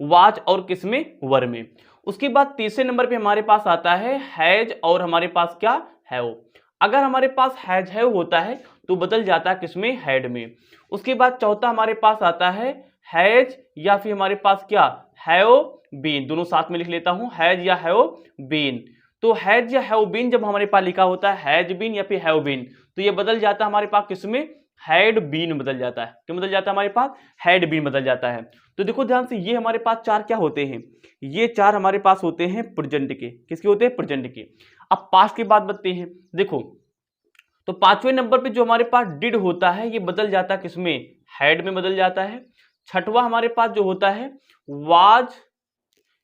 S1: वाच और किसमें, वर में। उसके बाद तीसरे नंबर पे हमारे पास आता है हैज, और हमारे पास क्या, हैव। अगर हमारे पास हैज हैव होता है तो बदल जाता है किसमें, हैड में। उसके बाद चौथा हमारे पास आता है हैज या फिर हमारे पास क्या, हैव बीन, दोनों साथ में लिख लेता हूं, हैज या हैव बीन। तो हैज या हैव बीन जब हमारे पास लिखा होता है हैज बीन या फिर हैव बीन, तो ये बदल जाता है हमारे पास किसमें, हैड बीन बदल जाता है। क्यों बदल जाता है हमारे पास, हैड बीन बदल जाता है। तो देखो ध्यान से, ये हमारे पास 4 क्या होते हैं, ये 4 हमारे पास होते हैं प्रेजेंट के। किसके होते हैं, प्रेजेंट के। अब पास्ट की बात बताते हैं। देखो, तो 5वें नंबर पे जो हमारे पास डिड होता है, ये बदल जाता है किसमें, हैड में बदल जाता है। छठवां हमारे पास जो होता है वाज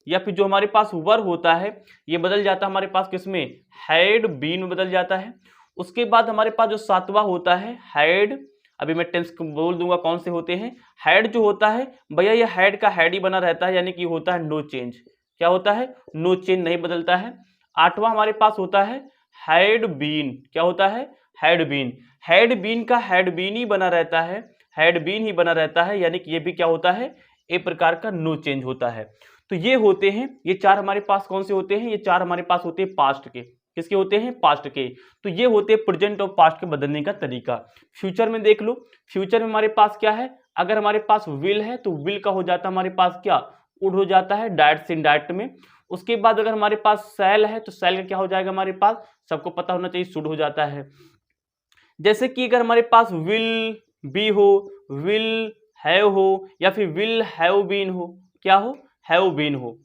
S1: या फिर जो हमारे पास वर होता है, ये बदल जाता है हमारे पास किसमें, हैड बीन में बदल जाता है। उसके बाद हमारे पास जो 7वां होता है हैड, अभी मैं टेंस बोल दूंगा कौन से होते हैं। हैड जो होता है भैया, ये हैड का हैड ही बना रहता है, यानी कि होता है नो चेंज। क्या होता है, नो चेंज, नहीं बदलता है। 8वां हमारे पास होता है हैड बीन, क्या होता है, हैड बीन। हैड बीन का हैड बीन ही बना रहता है, हैड बीन ही बना रहता है, यानी कि ये भी क्या होता है, एक प्रकार का नो चेंज होता है। तो ये होते हैं, ये चार हमारे पास कौन से होते हैं, ये चार हमारे पास होते हैं पास्ट के। किसके होते हैं, पास्ट के। तो ये होते हैं प्रेजेंट और पास्ट के बदलने का तरीका। फ्यूचर में देख लो, फ्यूचर में हमारे पास क्या है, अगर हमारे पास विल है तो विल का हो जाता है हमारे पास क्या, वुड हो जाता है डायरेक्ट से इनडायरेक्ट में। उसके बाद अगर हमारे पास सेल है तो सेल का क्या हो जाएगा हमारे पास, सबको पता होना चाहिए, शुड हो जाता है। जैसे कि अगर हमारे पास विल बी हो, विल हैव हो, या फिर विल हैव बीन हो, क्या हो, हैव बीन हो,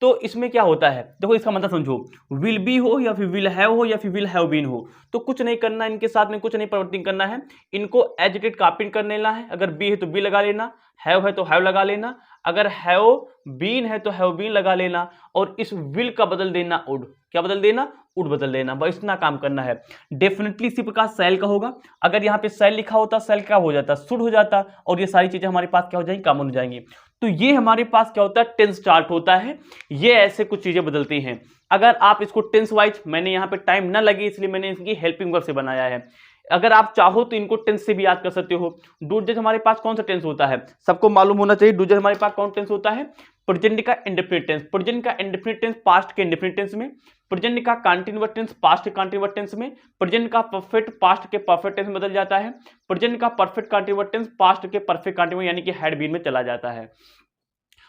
S1: तो इसमें क्या होता है, देखो इसका मतलब समझो, विल बी हो या फिर विल हैव हो या फिर विल हैव बीन हो, तो कुछ नहीं करना, इनके साथ में कुछ नहीं परिवर्तन करना है, इनको एज इट इज कॉपी कर लेना है। अगर बी है तो बी लगा लेना, हैव है तो हैव लगा लेना, अगर हैव बीन है तो हैव बीन लगा लेना, और इस विल का बदल देना उड, क्या बदल देना, उड बदल देना, बस इतना काम करना है। डेफिनेटली इसी प्रकार सेल का होगा, अगर यहाँ पे सेल लिखा होता, सेल क्या हो जाता, शुड हो जाता, और ये सारी चीजें हमारे पास क्या हो जाएंगी, कॉमन हो जाएंगी। तो ये हमारे पास क्या होता है, टेंस चार्ट होता है, ये ऐसे कुछ चीजें बदलती हैं। अगर आप इसको टेंस वाइज, मैंने यहाँ पे टाइम ना लगे इसलिए मैंने इसकी हेल्पिंग वर्ब से बनाया है, अगर आप चाहो तो इनको टेंस से भी याद कर सकते हो। डू जज हमारे पास कौन सा टेंस होता है, सबको मालूम होना चाहिए, डू जज हमारे पास कौन टेंस होता है, प्रेजेंट का इंडेफिनिट टेंस, प्रेजेंट का इंडेफिनिट टेंस पास्ट के इंडेफिनिट टेंस में, प्रेजेंट का कंटीन्यूअस टेंस पास्ट के कंटीन्यूअस टेंस में, प्रेजेंट का परफेक्ट पास्ट के परफेक्ट टेंस में बदल जाता है, प्रेजेंट का परफेक्ट कंटीन्यूअस टेंस पास्ट के परफेक्ट कंटीन्यूअस यानी कि हैड बीन में चला जाता है।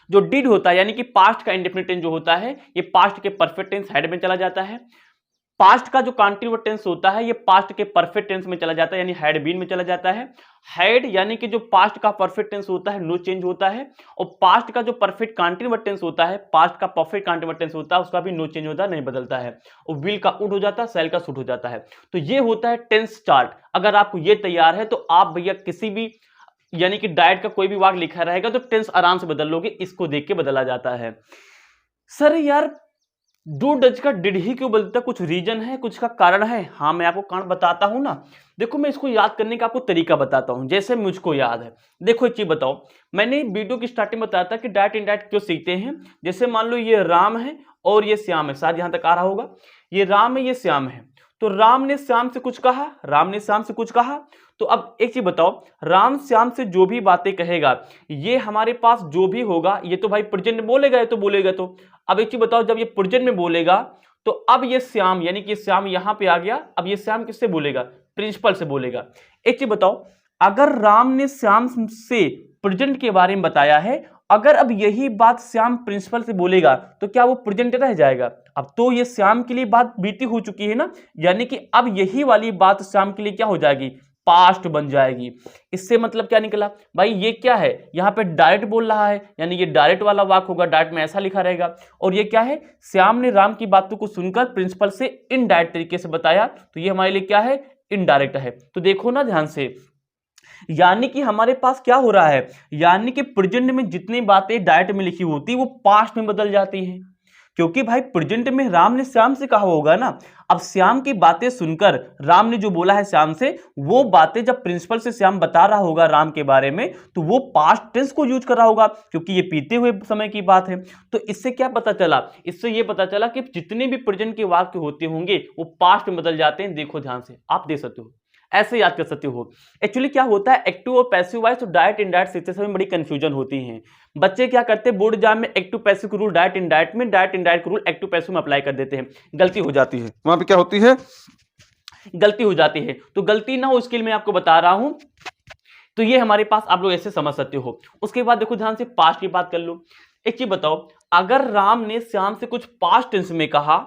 S1: जो डिड होता है यानी कि पास्ट का इंडेफिनिट टेंस जो होता है, ये पास्ट के परफेक्ट टेंस हैड में चला जाता है। पास्ट का जो कंटीन्यूअस टेंस होता है ये पास्ट के परफेक्ट टेंस में चला जाता है, यानी हैड बीन में चला जाता है। हैड यानी कि जो पास्ट का परफेक्ट टेंस होता है नो चेंज होता है, और पास्ट का जो परफेक्ट कंटीन्यूअस टेंस होता है, पास्ट का परफेक्ट कंटीन्यूअस टेंस होता है, उसका भी नो चेंज होता है, नहीं बदलता है, और विल का वुड हो जाता है, सेल का शुड हो जाता है। तो ये होता है टेंस चार्ट। अगर आपको ये तैयार है तो आप भैया किसी भी यानी कि डायट का कोई भी वाक्य लिखा रहेगा तो टेंस आराम से बदल लोगे, इसको देख के बदला जाता है। सर यार डू डज का डिड ही क्यों बदलता, कुछ रीजन है, कुछ का कारण है? हाँ मैं आपको कारण बताता हूं ना। देखो मैं इसको याद करने का आपको तरीका बताता हूं, जैसे मुझको याद है। देखो एक चीज बताओ, मैंने वीडियो की स्टार्टिंग में बताया था कि डायट इनडायरेक्ट क्यों सीखते हैं। जैसे मान लो ये राम है और ये श्याम है, शायद यहां तक आ रहा होगा, ये राम है ये श्याम है, तो राम ने श्याम से कुछ कहा, राम ने श्याम से कुछ कहा। तो अब एक चीज बताओ, राम श्याम से जो भी बातें कहेगा, ये हमारे पास जो भी होगा ये तो भाई प्रेजेंट में बोलेगा, ये तो बोलेगा। तो अब एक चीज बताओ, जब ये प्रेजेंट में बोलेगा तो अब ये श्याम यानी कि श्याम यहां पे आ गया, अब ये श्याम किससे बोलेगा, प्रिंसिपल से बोलेगा। एक चीज बताओ, अगर राम ने श्याम से प्रेजेंट के बारे में बताया है, अगर अब यही बात श्याम प्रिंसिपल से बोलेगा तो क्या वो प्रेजेंट रह जाएगा? अब तो ये श्याम के लिए बात बीती हो चुकी है ना, यानी कि अब यही वाली बात श्याम के लिए क्या हो जाएगी, पास्ट बन जाएगी। इससे मतलब क्या निकला भाई, ये क्या है, यहाँ पे डायरेक्ट बोल रहा है, यानी ये डायरेक्ट वाला वाक्य होगा, डायरेक्ट में ऐसा लिखा रहेगा। और ये क्या है, श्याम ने राम की बातों को सुनकर प्रिंसिपल से इनडायरेक्ट तरीके से बताया, तो ये हमारे लिए क्या है, इनडायरेक्ट है। तो देखो ना ध्यान से, यानी कि हमारे पास क्या हो रहा है, यानी कि प्रेजेंट में जितनी बातें डायरेक्ट में लिखी होती है वो पास्ट में बदल जाती हैं, क्योंकि भाई प्रेजेंट में राम ने श्याम से कहा होगा ना। अब श्याम की बातें सुनकर राम ने जो बोला है श्याम से, वो बातें जब प्रिंसिपल से श्याम बता रहा होगा राम के बारे में, तो वो पास्ट टेंस को यूज कर रहा होगा, क्योंकि ये बीते हुए समय की बात है। तो इससे क्या पता चला, इससे ये पता चला कि जितने भी प्रेजेंट के वाक्य होते होंगे वो पास्ट में बदल जाते हैं। देखो ध्यान से, आप देख सकते हो, ऐसे याद कर सकते हो। एक्चुअली क्या होता है, एक्टिव और पैसिव वाइज तो डायरेक्ट इनडायरेक्ट सीखते समय बड़ी कंफ्यूजन होती है। बच्चे क्या करते हैं, बोर्ड एग्जाम में एक्टिव पैसिव का रूल डायरेक्ट इनडायरेक्ट में, डायरेक्ट इनडायरेक्ट का रूल एक्टिव पैसिव में अप्लाई कर देते हैं, गलती हो जाती है। वहां पे क्या होती है, गलती हो जाती है। तो गलती ना हो इसके लिए मैं आपको बता रहा हूं। तो ये हमारे पास आप लोग ऐसे समझ सकते हो। उसके बाद देखो ध्यान से, पास्ट की बात कर लो। एक चीज बताओ, अगर राम ने श्याम से कुछ पास्ट टेंस में कहा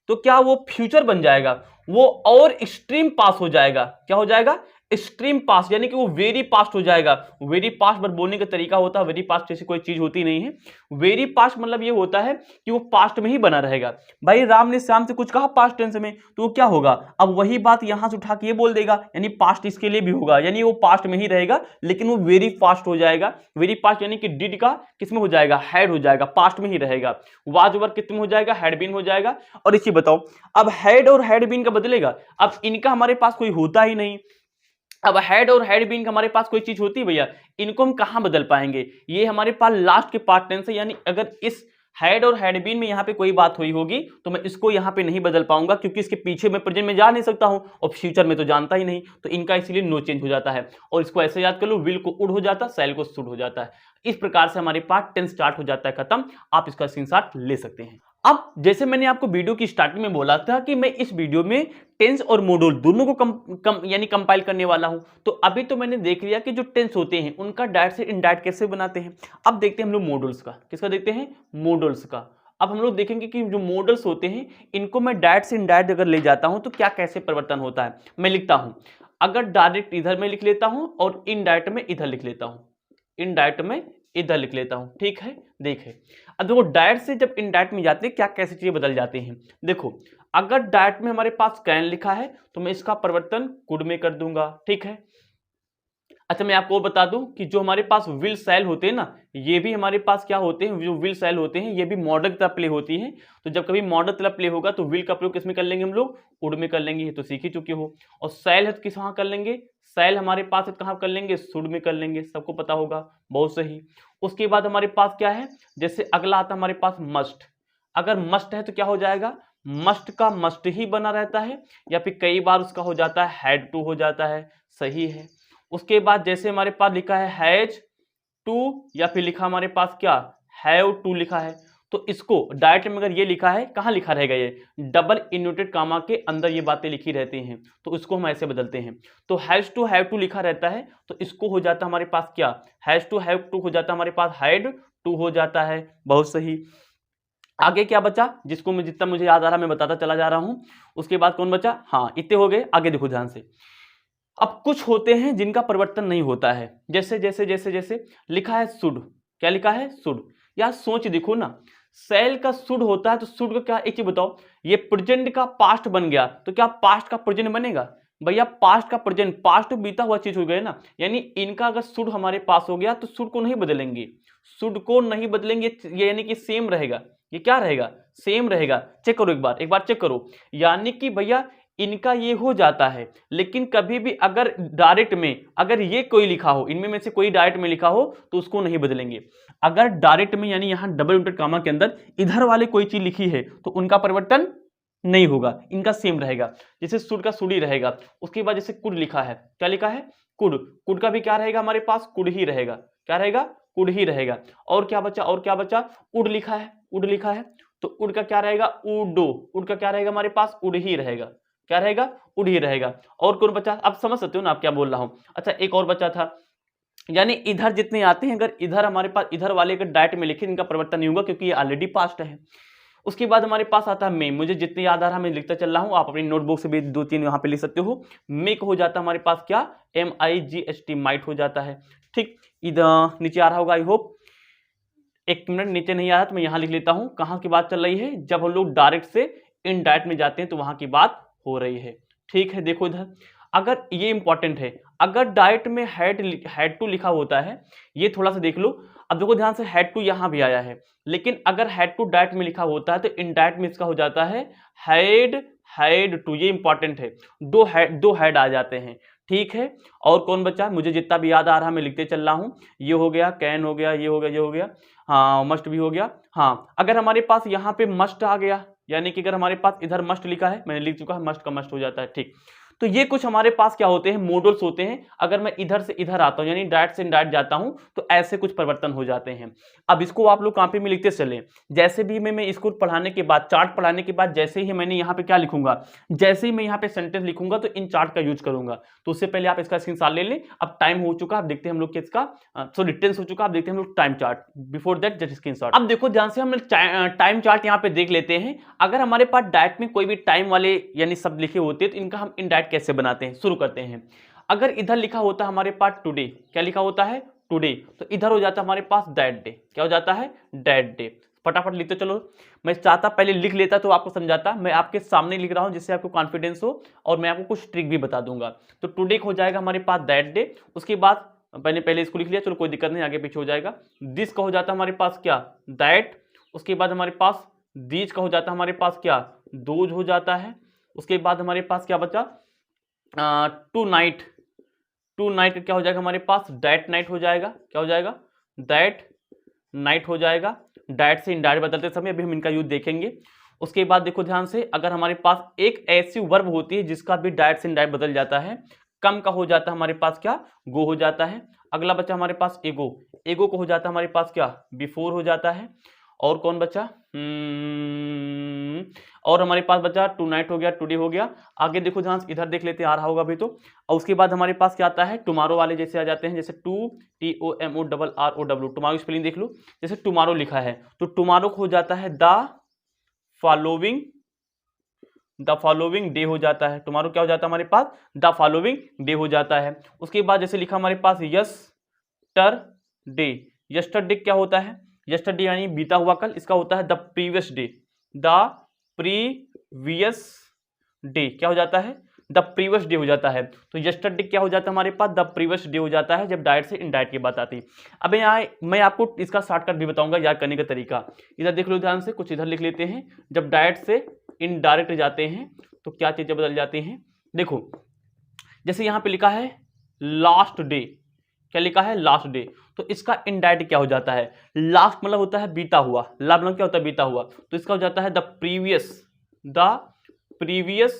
S1: तो क्या वो फ्यूचर बन जाएगा, वो और एक्सट्रीम पास हो जाएगा। क्या हो जाएगा, एक्सट्रीम पास, यानी कि वो वेरी पास्ट हो जाएगा। वेरी पास्ट पर बोलने का तरीका होता है, वेरी पास्ट जैसी कोई चीज होती नहीं है। वेरी पास्ट मतलब ये होता है कि वो पास्ट में ही बना रहेगा। भाई राम ने श्याम से कुछ कहा पास्ट टेंस में, तो वो क्या होगा, अब वही बात यहां से उठा के ये बोल देगा, यानी पास्ट इसके लिए भी होगा, यानी वो पास्ट में ही रहेगा, लेकिन वो वेरी फास्ट हो जाएगा। वेरी फास्ट यानी कि डिड का किस में हो जाएगा, हैड हो जाएगा, पास्ट में ही रहेगा। वाज ओवर किस में हो जाएगा, हैड बीन हो जाएगा। और इसी बताओ, अब हैड और हैड बीन का बदलेगा, अब इनका हमारे पास कोई होता ही नहीं। अब हैड और हैड बीन का हमारे पास कोई चीज होती है भैया, इनको हम कहां बदल पाएंगे, ये हमारे पास लास्ट के पार्ट टेंस है, यानी अगर इस हैड और हैड बीन में यहाँ पे कोई बात हुई होगी तो मैं इसको यहाँ पे नहीं बदल पाऊंगा, क्योंकि इसके पीछे मैं प्रेजेंट में जा नहीं सकता हूँ और फ्यूचर में तो जानता ही नहीं, तो इनका इसीलिए नो चेंज हो जाता है। और इसको ऐसे याद कर लो, विल को उड हो जाता है, सेल को शुड हो जाता है। इस प्रकार से हमारे पास टेंस स्टार्ट हो जाता है, खत्म। आप इसका स्क्रीनशॉट ले सकते हैं। अब जैसे मैंने आपको वीडियो की स्टार्टिंग में बोला था कि मैं इस वीडियो में टेंस और मॉड्यूल दोनों को यानी कंपाइल करने वाला हूं, तो अभी तो मैंने देख लिया कि जो टेंस होते हैं उनका डायरेक्ट से इनडायरेक्ट कैसे बनाते हैं। अब देखते हैं हम लोग मॉड्यूल्स का। किसका देखते हैं? मॉड्यूल्स का। अब हम लोग देखेंगे कि जो मॉडल्स होते हैं इनको मैं डायरेक्ट से इनडायरेक्ट अगर ले जाता हूं तो क्या कैसे परिवर्तन होता है। मैं लिखता हूं, अगर डायरेक्ट इधर में लिख लेता हूं और इनडायरेक्ट में इधर लिख लेता हूं, इनडायरेक्ट में इधर लिख लेता हूं, ठीक है। देखें, अब देखो डायरेक्ट से जब इनडायरेक्ट में जाते हैं क्या कैसे चीजें बदल जाती हैं। देखो, अगर डायरेक्ट में हमारे पास कैन लिखा है तो मैं इसका परिवर्तन कुड में कर दूंगा, ठीक है। अच्छा, मैं आपको बता दूं कि जो हमारे पास विल सेल होते हैं ना, ये भी हमारे पास क्या होते हैं, जो विल सेल होते हैं ये भी मॉडल की तरह प्ले होती हैं। तो जब कभी मॉडल तरह प्ले होगा तो विल का प्रयोग किसमें कर लेंगे हम लोग? वुड में कर लेंगे, ये तो सीख ही चुके हो। और सेल है तो किस कहाँ कर लेंगे? सेल हमारे पास है कहाँ कर लेंगे? शुड में कर लेंगे, सबको पता होगा, बहुत सही। उसके बाद हमारे पास क्या है, जैसे अगला आता है हमारे पास मस्ट। अगर मस्ट है तो क्या हो जाएगा? मस्ट का मस्ट ही बना रहता है, या फिर कई बार उसका हो जाता है हैड टू हो जाता है, सही है। उसके बाद जैसे हमारे पास लिखा है हैज टू, या फिर लिखा हमारे पास क्या हैव टू लिखा है, तो इसको डायरेक्ट में अगर ये लिखा है, कहाँ लिखा रहेगा? ये डबल इन्वर्टेड कामा के अंदर ये बातें लिखी रहती हैं, तो इसको हम ऐसे बदलते हैं। तो हैज टू हैव टू लिखा रहता है तो इसको हो जाता है हमारे पास क्या? हैज टू हैव टू हो जाता है हमारे पास हैड टू हो जाता है, बहुत सही। आगे क्या बचा, जिसको मैं जितना मुझे याद आ रहा मैं बताता चला जा रहा हूं। उसके बाद कौन बचा? हाँ, इतने हो गए। आगे देखो ध्यान से। अब कुछ होते हैं जिनका परिवर्तन नहीं होता है, जैसे जैसे जैसे जैसे लिखा है शुड। क्या लिखा है? शुड। यार सोच देखो ना, सेल का शुड होता है तो शुड का क्या, एक चीज बताओ, ये प्रेजेंट का पास्ट बन गया तो क्या पास्ट का प्रेजेंट बनेगा? भैया पास्ट का प्रेजेंट, पास्ट बीता हुआ चीज हो गया ना, यानी इनका अगर शुड हमारे पास हो गया तो शुड को नहीं बदलेंगे, शुड को नहीं बदलेंगे, ये यानी कि सेम रहेगा। ये क्या रहेगा? सेम रहेगा। चेक करो एक बार चेक करो, यानी कि भैया इनका ये हो जाता है, लेकिन कभी भी अगर डायरेक्ट में अगर ये कोई लिखा हो, इनमें में से कोई डायरेक्ट में लिखा हो तो उसको नहीं बदलेंगे। अगर डायरेक्ट में यानी यहां डबल इन्वर्टेड कामा के अंदर इधर वाले कोई चीज लिखी है तो उनका परिवर्तन नहीं होगा, इनका सेम रहेगा। जैसे सुड का सुड ही रहेगा। उसके बाद जैसे कुड लिखा है, क्या लिखा है? कुड। कुड का भी क्या रहेगा हमारे पास? कुड ही रहेगा। क्या रहेगा? कुड ही रहेगा। और क्या बचा? और क्या बचा? उड लिखा है, उड लिखा है तो उड का क्या रहेगा? उडो। उड का क्या रहेगा हमारे पास? उड ही रहेगा। क्या रहेगा? उड ही रहेगा। और कौन बचा? आप समझ सकते हो ना आप क्या बोल रहा हूं। अच्छा, एक और बचा था, यानी इधर जितने आते हैं अगर इधर हमारे पास इधर वाले अगर डायरेक्ट में लिखे इनका परिवर्तन नहीं होगा क्योंकि ये ऑलरेडी पास्ट है। उसके बाद हमारे पास आता है मे। मुझे जितने याद आ रहा है मैं लिखता चल रहा हूं, आप अपनी नोटबुक से भी 2-3 यहां पे लिख सकते हो। मेक हो जाता है हमारे पास क्या? MIGHT, माइट हो जाता है, ठीक। इधर नीचे आ रहा होगा आई होप। एक मिनट, नीचे नहीं आ रहा तो मैं यहां लिख लेता हूं। कहां की बात चल रही है? जब हम लोग डायरेक्ट से इनडायरेक्ट में जाते हैं तो वहां की बात हो रही है, ठीक है। देखो इधर, अगर ये इंपॉर्टेंट है, अगर डायरेक्ट में हैड टू लिखा होता है, ये थोड़ा सा देख लो। अब देखो ध्यान से, हैड टू यहां भी आया है, लेकिन अगर हैड टू डायरेक्ट में लिखा होता है तो इनडायरेक्ट में इसका हो जाता है हैड टू। ये इंपॉर्टेंट है, दो हैड आ जाते हैं, ठीक है। और कौन बचा? मुझे जितना भी याद आ रहा है मैं लिखते चल रहा हूं। ये हो गया, कैन हो गया, ये हो गया, ये हो गया, हाँ मस्ट भी हो गया। हाँ, अगर हमारे पास यहाँ पे मस्ट आ गया, यानी कि अगर हमारे पास इधर मस्ट लिखा है, मैंने लिख चुका है, मस्ट का मस्ट हो जाता है, ठीक। तो ये कुछ हमारे पास क्या होते हैं? मॉडल्स होते हैं। अगर मैं इधर से इधर आता हूं यानी डायरेक्ट से इनडायरेक्ट जाता हूं तो ऐसे कुछ परिवर्तन हो जाते हैं। अब इसको आप लोग कॉपी में लिखते चले। जैसे भी मैं इसको पढ़ाने के बाद, चार्ट पढ़ाने के बाद, जैसे ही मैंने यहाँ पे क्या लिखूंगा, जैसे ही मैं यहाँ पे सेंटेंस लिखूंगा तो इन चार्ट का यूज करूंगा। तो उससे पहले आप इसका स्क्रीनशॉट ले लें। अब टाइम हो चुका, आप देखते हैं हम लोग किसका, सॉरी टेंस हो चुका, आप देखते हैं हम लोग time chart. Before that just screenshot. अब देखो ध्यान से, हम टाइम चार्ट यहाँ पे देख लेते हैं। अगर हमारे पास डायरेक्ट में कोई भी टाइम वाले यानी शब्द लिखे होते हैं तो इनका हम इनडायरेक्ट कैसे बनाते हैं, शुरू करते हैं। अगर इधर लिखा होता है हमारे पास टुडे, क्या लिखा होता है? टुडे, तो इधर हो जाता है हमारे पास दैट डे। क्या हो जाता है? That day. फटाफट लिखते चलो। मैं चाहता पहले लिख लेता तो आपको समझाता, मैं आपके सामने लिख रहा हूं जिससे आपको कॉन्फिडेंस हो, और मैं आपको कुछ ट्रिक भी बता दूंगा। तो टुडे हो जाएगा हमारे पास दैट डे। उसके बाद पहले इसको लिख लिया, चलो कोई दिक्कत नहीं, आगे पीछे हो जाएगा। दिस का हो जाता है हमारे पास क्या? दैट। उसके बाद हमारे पास दीज का हो जाता है हमारे पास क्या? दोज हो जाता है। उसके बाद हमारे पास क्या बचा? To night. टू नाइट क्या हो जाएगा हमारे पास? दैट नाइट हो जाएगा। क्या हो जाएगा? दैट नाइट हो जाएगा। डायरेक्ट से इनडायरेक्ट बदलते समय, अभी हम इनका यूज देखेंगे। उसके बाद देखो ध्यान से, अगर हमारे पास एक ऐसी वर्ब होती है जिसका भी डायरेक्ट से इनडायरेक्ट बदल जाता है, कम का हो जाता है हमारे पास क्या, गो हो जाता है। अगला बच्चा हमारे पास एगो, एगो को हो जाता है हमारे पास क्या, बिफोर हो जाता है। और कौन बचा, और हमारे पास बचा टू नाइट हो गया, टुडे हो गया। आगे देखो ध्यान से, इधर देख लेते हैं, आ रहा होगा अभी तो। और उसके बाद हमारे पास क्या आता है, टुमारो वाले जैसे आ जाते हैं, जैसे टू TOMORROW, टुमारो स्पेलिंग देख लो। जैसे टुमारो लिखा है तो टुमारो को हो जाता है द फॉलोइंग डे हो जाता है। टुमारो क्या हो जाता है हमारे पास, द फॉलोइंग डे हो जाता है। उसके बाद जैसे लिखा हमारे पास यस्टरडे, यस्टरडे क्या होता है, यस्टरडे यानी बीता हुआ कल, इसका होता है the previous day, the previous day क्या हो जाता है, द प्रीवियस डे हो जाता है। तो यस्टरडे क्या हो जाता है हमारे पास, द प्रीवियस डे हो जाता है जब डायरेक्ट से इनडायरेक्ट की बात आती है। अब यहाँ मैं आपको इसका शॉर्टकट भी बताऊंगा याद करने का तरीका। इधर देख लो ध्यान से, कुछ इधर लिख लेते हैं। जब डायरेक्ट से इनडायरेक्ट जाते हैं तो क्या चीजें बदल जाती हैं, देखो जैसे यहाँ पे लिखा है लास्ट डे, क्या लिखा है, लास्ट डे, तो इसका इनडायरेक्ट क्या हो जाता है, लास्ट मतलब होता है बीता हुआ, ला मतलब क्या होता है, बीता हुआ, तो इसका हो जाता है द प्रीवियस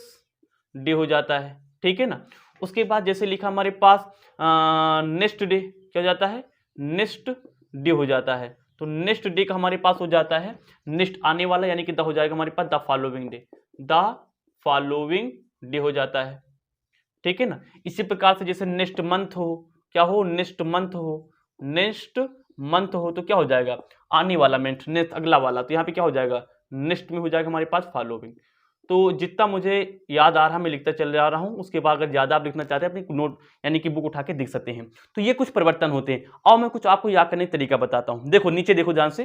S1: डे हो जाता है, ठीक है ना। उसके बाद जैसे लिखा हमारे पास नेक्स्ट डे, क्या हो जाता है, नेक्स्ट डे हो जाता है। तो नेक्स्ट डे का हमारे पास हो जाता है नेक्स्ट आने वाला, यानी कि द हो जाएगा हमारे पास the following day, the following day हो जाता है, ठीक है ना। इसी प्रकार से जैसे नेक्स्ट मंथ हो, क्या हो, नेक्स्ट मंथ हो, नेक्स्ट मंथ हो तो क्या हो जाएगा, आने वाला मंथ, नेक्स्ट अगला वाला, तो यहाँ पे क्या हो जाएगा, नेक्स्ट में हो जाएगा हमारे पास फॉलोइंग। तो जितना मुझे याद आ रहा मैं लिखता चल जा रहा हूँ, उसके बाद अगर ज्यादा आप लिखना चाहते हैं अपनी नोट यानी कि बुक उठा के देख सकते हैं। तो ये कुछ परिवर्तन होते हैं, और मैं कुछ आपको याद करने का तरीका बताता हूँ। देखो नीचे देखो ध्यान से,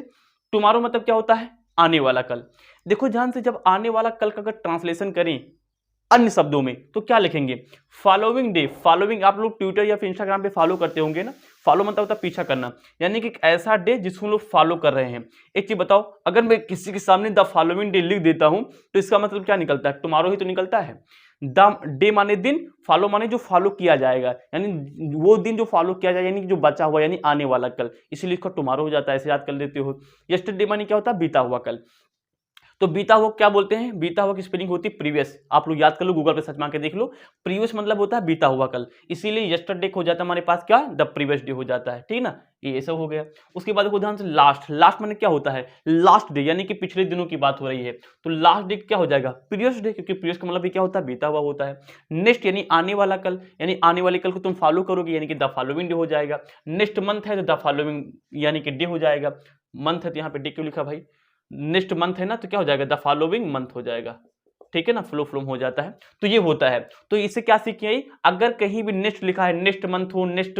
S1: टुमारो मतलब क्या होता है, आने वाला कल। देखो ध्यान से, जब आने वाला कल का अगर ट्रांसलेशन करें अन्य शब्दों में तो क्या लिखेंगे, फॉलोइंग डे। फॉलोइंग आप लोग ट्विटर या फिर इंस्टाग्राम पे फॉलो करते होंगे ना, फॉलो मतलब होता है पीछा करना, यानी कि एक ऐसा डे जिसको लोग फॉलो कर रहे हैं। एक चीज बताओ, अगर मैं किसी के सामने द फॉलोइंग डे लिख देता हूं तो इसका मतलब क्या निकलता है, टुमारो ही तो निकलता है। द डे माने दिन, फॉलो माने जो फॉलो किया जाएगा, यानी वो दिन जो फॉलो किया जाएगा, यानी कि जो बचा हुआ, यानी आने वाला कल, इसीलिए इसका टुमारो हो जाता है, ऐसे याद कर लेते हो। यस्टरडे माने क्या होता है, बीता हुआ कल। तो बीता हुआ क्या बोलते हैं, बीता हुआ की स्पेलिंग होती है प्रीवियस, आप लोग याद कर लो, गूगल पे सर्च मार के देख लो। प्रीवियस मतलब होता है बीता हुआ कल, इसीलिए यस्टरडे हो जाता है हमारे पास क्या, द प्रीवियस डे हो जाता है, ठीक ना। ये सब हो गया। उसके बाद देखो ध्यान से, लास्ट, लास्ट माने क्या होता है, लास्ट डे, यानी कि पिछले दिनों की बात हो रही है, तो लास्ट डे क्या हो जाएगा, प्रीवियस डे, क्योंकि प्रीवियस का मतलब भी क्या होता है, बीता हुआ होता है। नेक्स्ट यानी आने वाला कल, यानी आने वाले कल को तुम फॉलो करोगे, यानी कि द फॉलोइंग डे हो जाएगा। नेक्स्ट मंथ है तो द फॉलोइंग यानी कि डे हो जाएगा। मंथ है तो यहाँ पे डे क्यों लिखा भाई, नेक्स्ट मंथ है ना, तो क्या हो जाएगा, द फॉलोइंग मंथ हो जाएगा, ठीक है ना, फ्लो फ्लोम हो जाता है। तो ये होता है। तो इससे क्या सीखिए, अगर कहीं भी नेक्स्ट लिखा है, नेक्स्ट मंथ हो, नेक्स्ट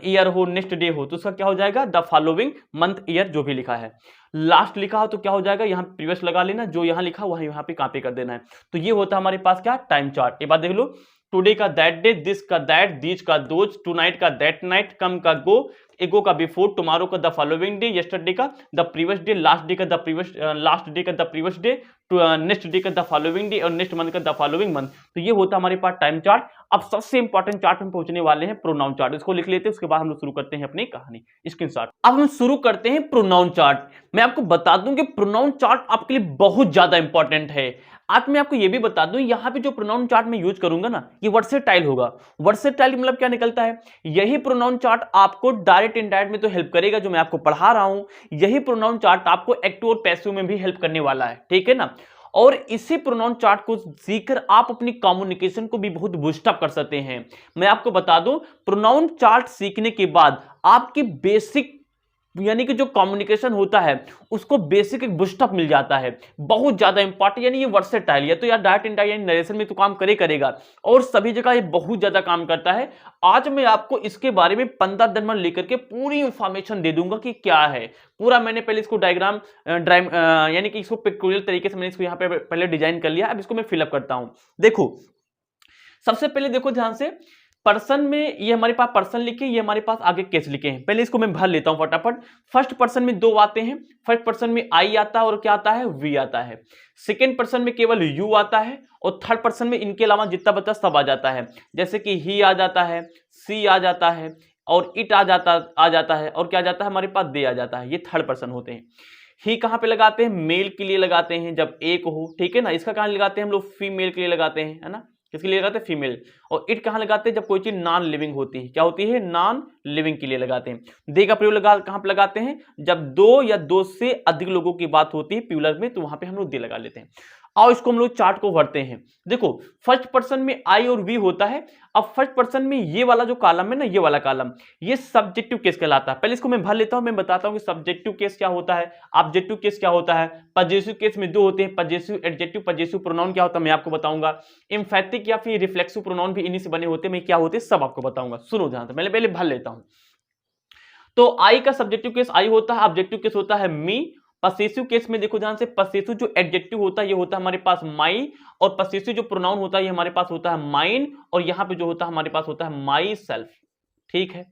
S1: ईयर हो, नेक्स्ट डे हो, तो उसका क्या हो जाएगा, द फॉलोइंग मंथ ईयर जो भी लिखा है। लास्ट लिखा हो तो क्या हो जाएगा, यहाँ प्रीवियस लगा लेना, जो यहाँ लिखा वही यहाँ पे कॉपी कर देना है। तो ये होता है हमारे पास क्या, टाइम चार्ट। एक बात देख लो, टुडे का दैट डे, दिस का दैट, दीज का दोज, टू नाइट का दैट नाइट, कम का गो, एगो का बिफोर, टुमारो का द फॉलोइंग डे, यस्टरडे का the previous day, last day का द प्रीवियस, लास्ट डे का the previous day, next day का द फॉलोइंग डे, और नेक्स्ट मंथ का द फॉलोइंग मंथ। तो ये होता है हमारे पास टाइम चार्ट। अब सबसे इंपॉर्टेंट चार्ट में पहुंचने वाले हैं, प्रोनाउन चार्ट। इसको लिख लेते हैं, उसके बाद हम लोग शुरू करते हैं अपनी कहानी, स्क्रीनशॉट। अब हम शुरू करते हैं प्रोनाउन चार्ट। मैं आपको बता दूं कि प्रोनाउन चार्ट आपके लिए बहुत ज्यादा इंपॉर्टेंट है। आज मैं आपको ये भी बता दूं, यहां पे जो प्रोनाउन चार्ट में यूज करूंगा ना, ये वर्सेटाइल होगा। वर्सेटाइल मतलब क्या निकलता है, यही प्रोनाउन चार्ट आपको डायरेक्ट इनडायरेक्ट में तो हेल्प करेगा, जो मैं आपको पढ़ा रहा हूं, यही प्रोनाउन चार्ट आपको एक्टिव और पैसिव में भी हेल्प करने वाला है, ठीक है ना। और इसी प्रोनाउन चार्ट को सीखकर आप अपनी कम्युनिकेशन को भी बहुत बूस्ट अप कर सकते हैं। मैं आपको बता दूं, प्रोनाउन चार्ट सीखने के बाद आपकी बेसिक यानी कि जो कम्युनिकेशन होता है उसको बेसिक एक बूस्टअप मिल जाता है, बहुत ज्यादा इंपॉर्टेंट। यानी ये वर्सेटाइल है, तो यार डायरेक्ट इनडायरेक्ट यानी नरेशन में तो काम करेगा, और सभी जगह ये बहुत ज्यादा काम करता है। आज मैं आपको इसके बारे में 15 दिन में लेकर के पूरी इंफॉर्मेशन दे दूंगा कि क्या है पूरा। मैंने पहले इसको डायग्राम यानी कि इसको पिक्टोरियल तरीके से मैंने इसको यहाँ पे पहले डिजाइन कर लिया। अब इसको मैं फिलअप करता हूं। देखो सबसे पहले देखो ध्यान से, पर्सन में ये हमारे पास पर्सन लिखे, ये हमारे पास आगे केस लिखे हैं। पहले इसको मैं भर लेता हूं फटाफट। फर्स्ट पर्सन में दो आते हैं, फर्स्ट पर्सन में आई आता है और क्या आता है, वी आता है। सेकेंड पर्सन में केवल यू आता है, और थर्ड पर्सन में इनके अलावा जितना बचा सब आ जाता है। जैसे कि ही आ जाता है, सी आ जाता है, और इट आ जाता है, और क्या आ जाता है हमारे पास, दे आ जाता है। ये थर्ड पर्सन होते हैं। ही कहाँ पे लगाते हैं, मेल के लिए लगाते हैं जब एक हो, ठीक है ना। इसका कहाँ लगाते हैं हम लोग, फीमेल के लिए लगाते हैं, है ना। किसके लिए लगाते हैं, फीमेल। और इट कहाँ लगाते हैं, जब कोई चीज नॉन लिविंग होती है, क्या होती है, नॉन लिविंग के लिए लगाते हैं। दे का प्रयोग कहाँ पे लगाते हैं, जब दो या दो से अधिक लोगों की बात होती है प्लूरल में, तो वहां पे हम लोग दे लगा लेते हैं। आओ इसको हम लोग चार्ट को भरते हैं। देखो फर्स्ट पर्सन में आई और वी होता है। अब फर्स्ट पर्सन में ये वाला जो कॉलम है ना, ये वाला कॉलम, ये सब्जेक्टिव केस कहलाता है। पहले इसको मैं भर लेता हूं, मैं बताता हूं कि सब्जेक्टिव केस क्या होता है, ऑब्जेक्टिव केस क्या होता है। पजेसिव केस में दो होते हैं, पजेसिव, एडजेक्टिव। पजेसिव प्रोनाउन क्या होता है मैं आपको बताऊंगा। एम्फैटिक या फिर रिफ्लेक्सिव प्रोनाउन भी इन्हीं से बने होते हैं, मैं क्या होते हैं सब आपको बताऊंगा। सुनो ध्यान से, पहले भर लेता हूं। तो आई का सब्जेक्टिव केस आई होता है, ऑब्जेक्टिव केस होता है मी। पसेसिव केस में देखो ध्यान से, पसेसिव जो एडजेक्टिव होता है ये होता है हमारे पास माई, और पसेसिव जो प्रोनाउन होता है ये हमारे पास होता है माइन, और यहां पे जो होता है हमारे पास होता है माई सेल्फ, ठीक है।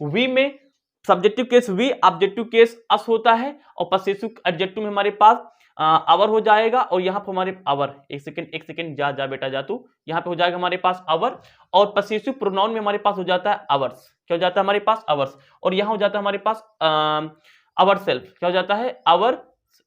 S1: वी में subjective case we, objective case us होता है, और पसेसिव एडजेक्टिव में हमारे पास अवर हो जाएगा, और यहाँ पे हमारे अवर, एक सेकंड जा जा बेटा जा तू, यहाँ पे हो जाएगा हमारे पास अवर। और पसेसिव प्रोनाउन में हमारे पास हो जाता है अवर्स, क्या हो जाता है हमारे पास अवर्स, और यहाँ हो जाता है हमारे पास अवर सेल्फ, क्या हो जाता है अवर,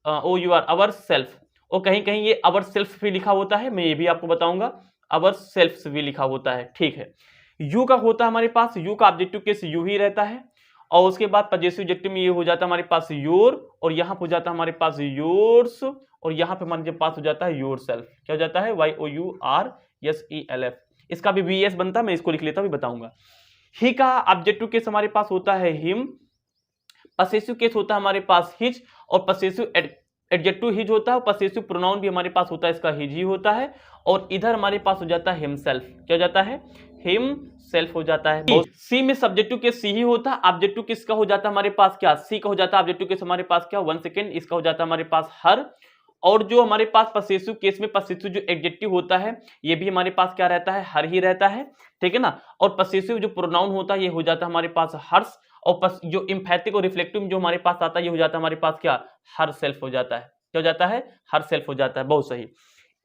S1: ओ यू आर अवर सेल्फ। और कहीं कहीं ये अवर सेल्फ भी लिखा होता है, मैं ये भी आपको बताऊंगा, अवर सेल्फ भी लिखा होता है, ठीक है। यू का होता है हमारे पास, यू का ऑब्जेक्टिव केस यू ही रहता है, और उसके बाद पजेसिव एडजेक्टिव में ये हो जाता है हमारे पास योर, और यहाँ पे हो जाता है हमारे पास योर्स, और यहाँ पे हमारे पास हो जाता है योर सेल्फ, क्या हो जाता है Y O U R S E L F. इसका भी वी एस बनता है, मैं इसको लिख लेता हूँ, बताऊंगा। ही का ऑब्जेक्टिव केस हमारे पास होता है हिम, पसेसिव केस होता है हमारे पास हिज, और पसेसिव एडजेक्टिव हिज होता है, और पसेसिव प्रोनाउन भी हमारे पास होता है इसका हिज ही होता है, और इधर हमारे पास हो जाता है हिमसेल्फ, क्या हो जाता है हिम सेल्फ हो जाता है। सी में सब्जेक्टिव केस सी ही होता है, ऑब्जेक्टिव किसका हो जाता है हमारे पास क्या, सी का हो जाता है ऑब्जेक्टिव केस हमारे पास क्या, 1 सेकेंड, इसका हो जाता है हमारे पास हर। और जो हमारे पास पसेसिव केस में पसेसिव जो एडजेक्टिव होता है ये भी हमारे पास क्या रहता है, हर ही रहता है, ठीक है ना। और पसेसिव जो प्रोनाउन होता है ये हो जाता है हमारे पास हर्ष, और जो इम्फैटिक और रिफ्लेक्टिव जो हमारे पास आता है ये हो जाता है हमारे पास क्या, हर सेल्फ हो जाता है, क्या हो जाता है, हर सेल्फ हो जाता है, बहुत सही।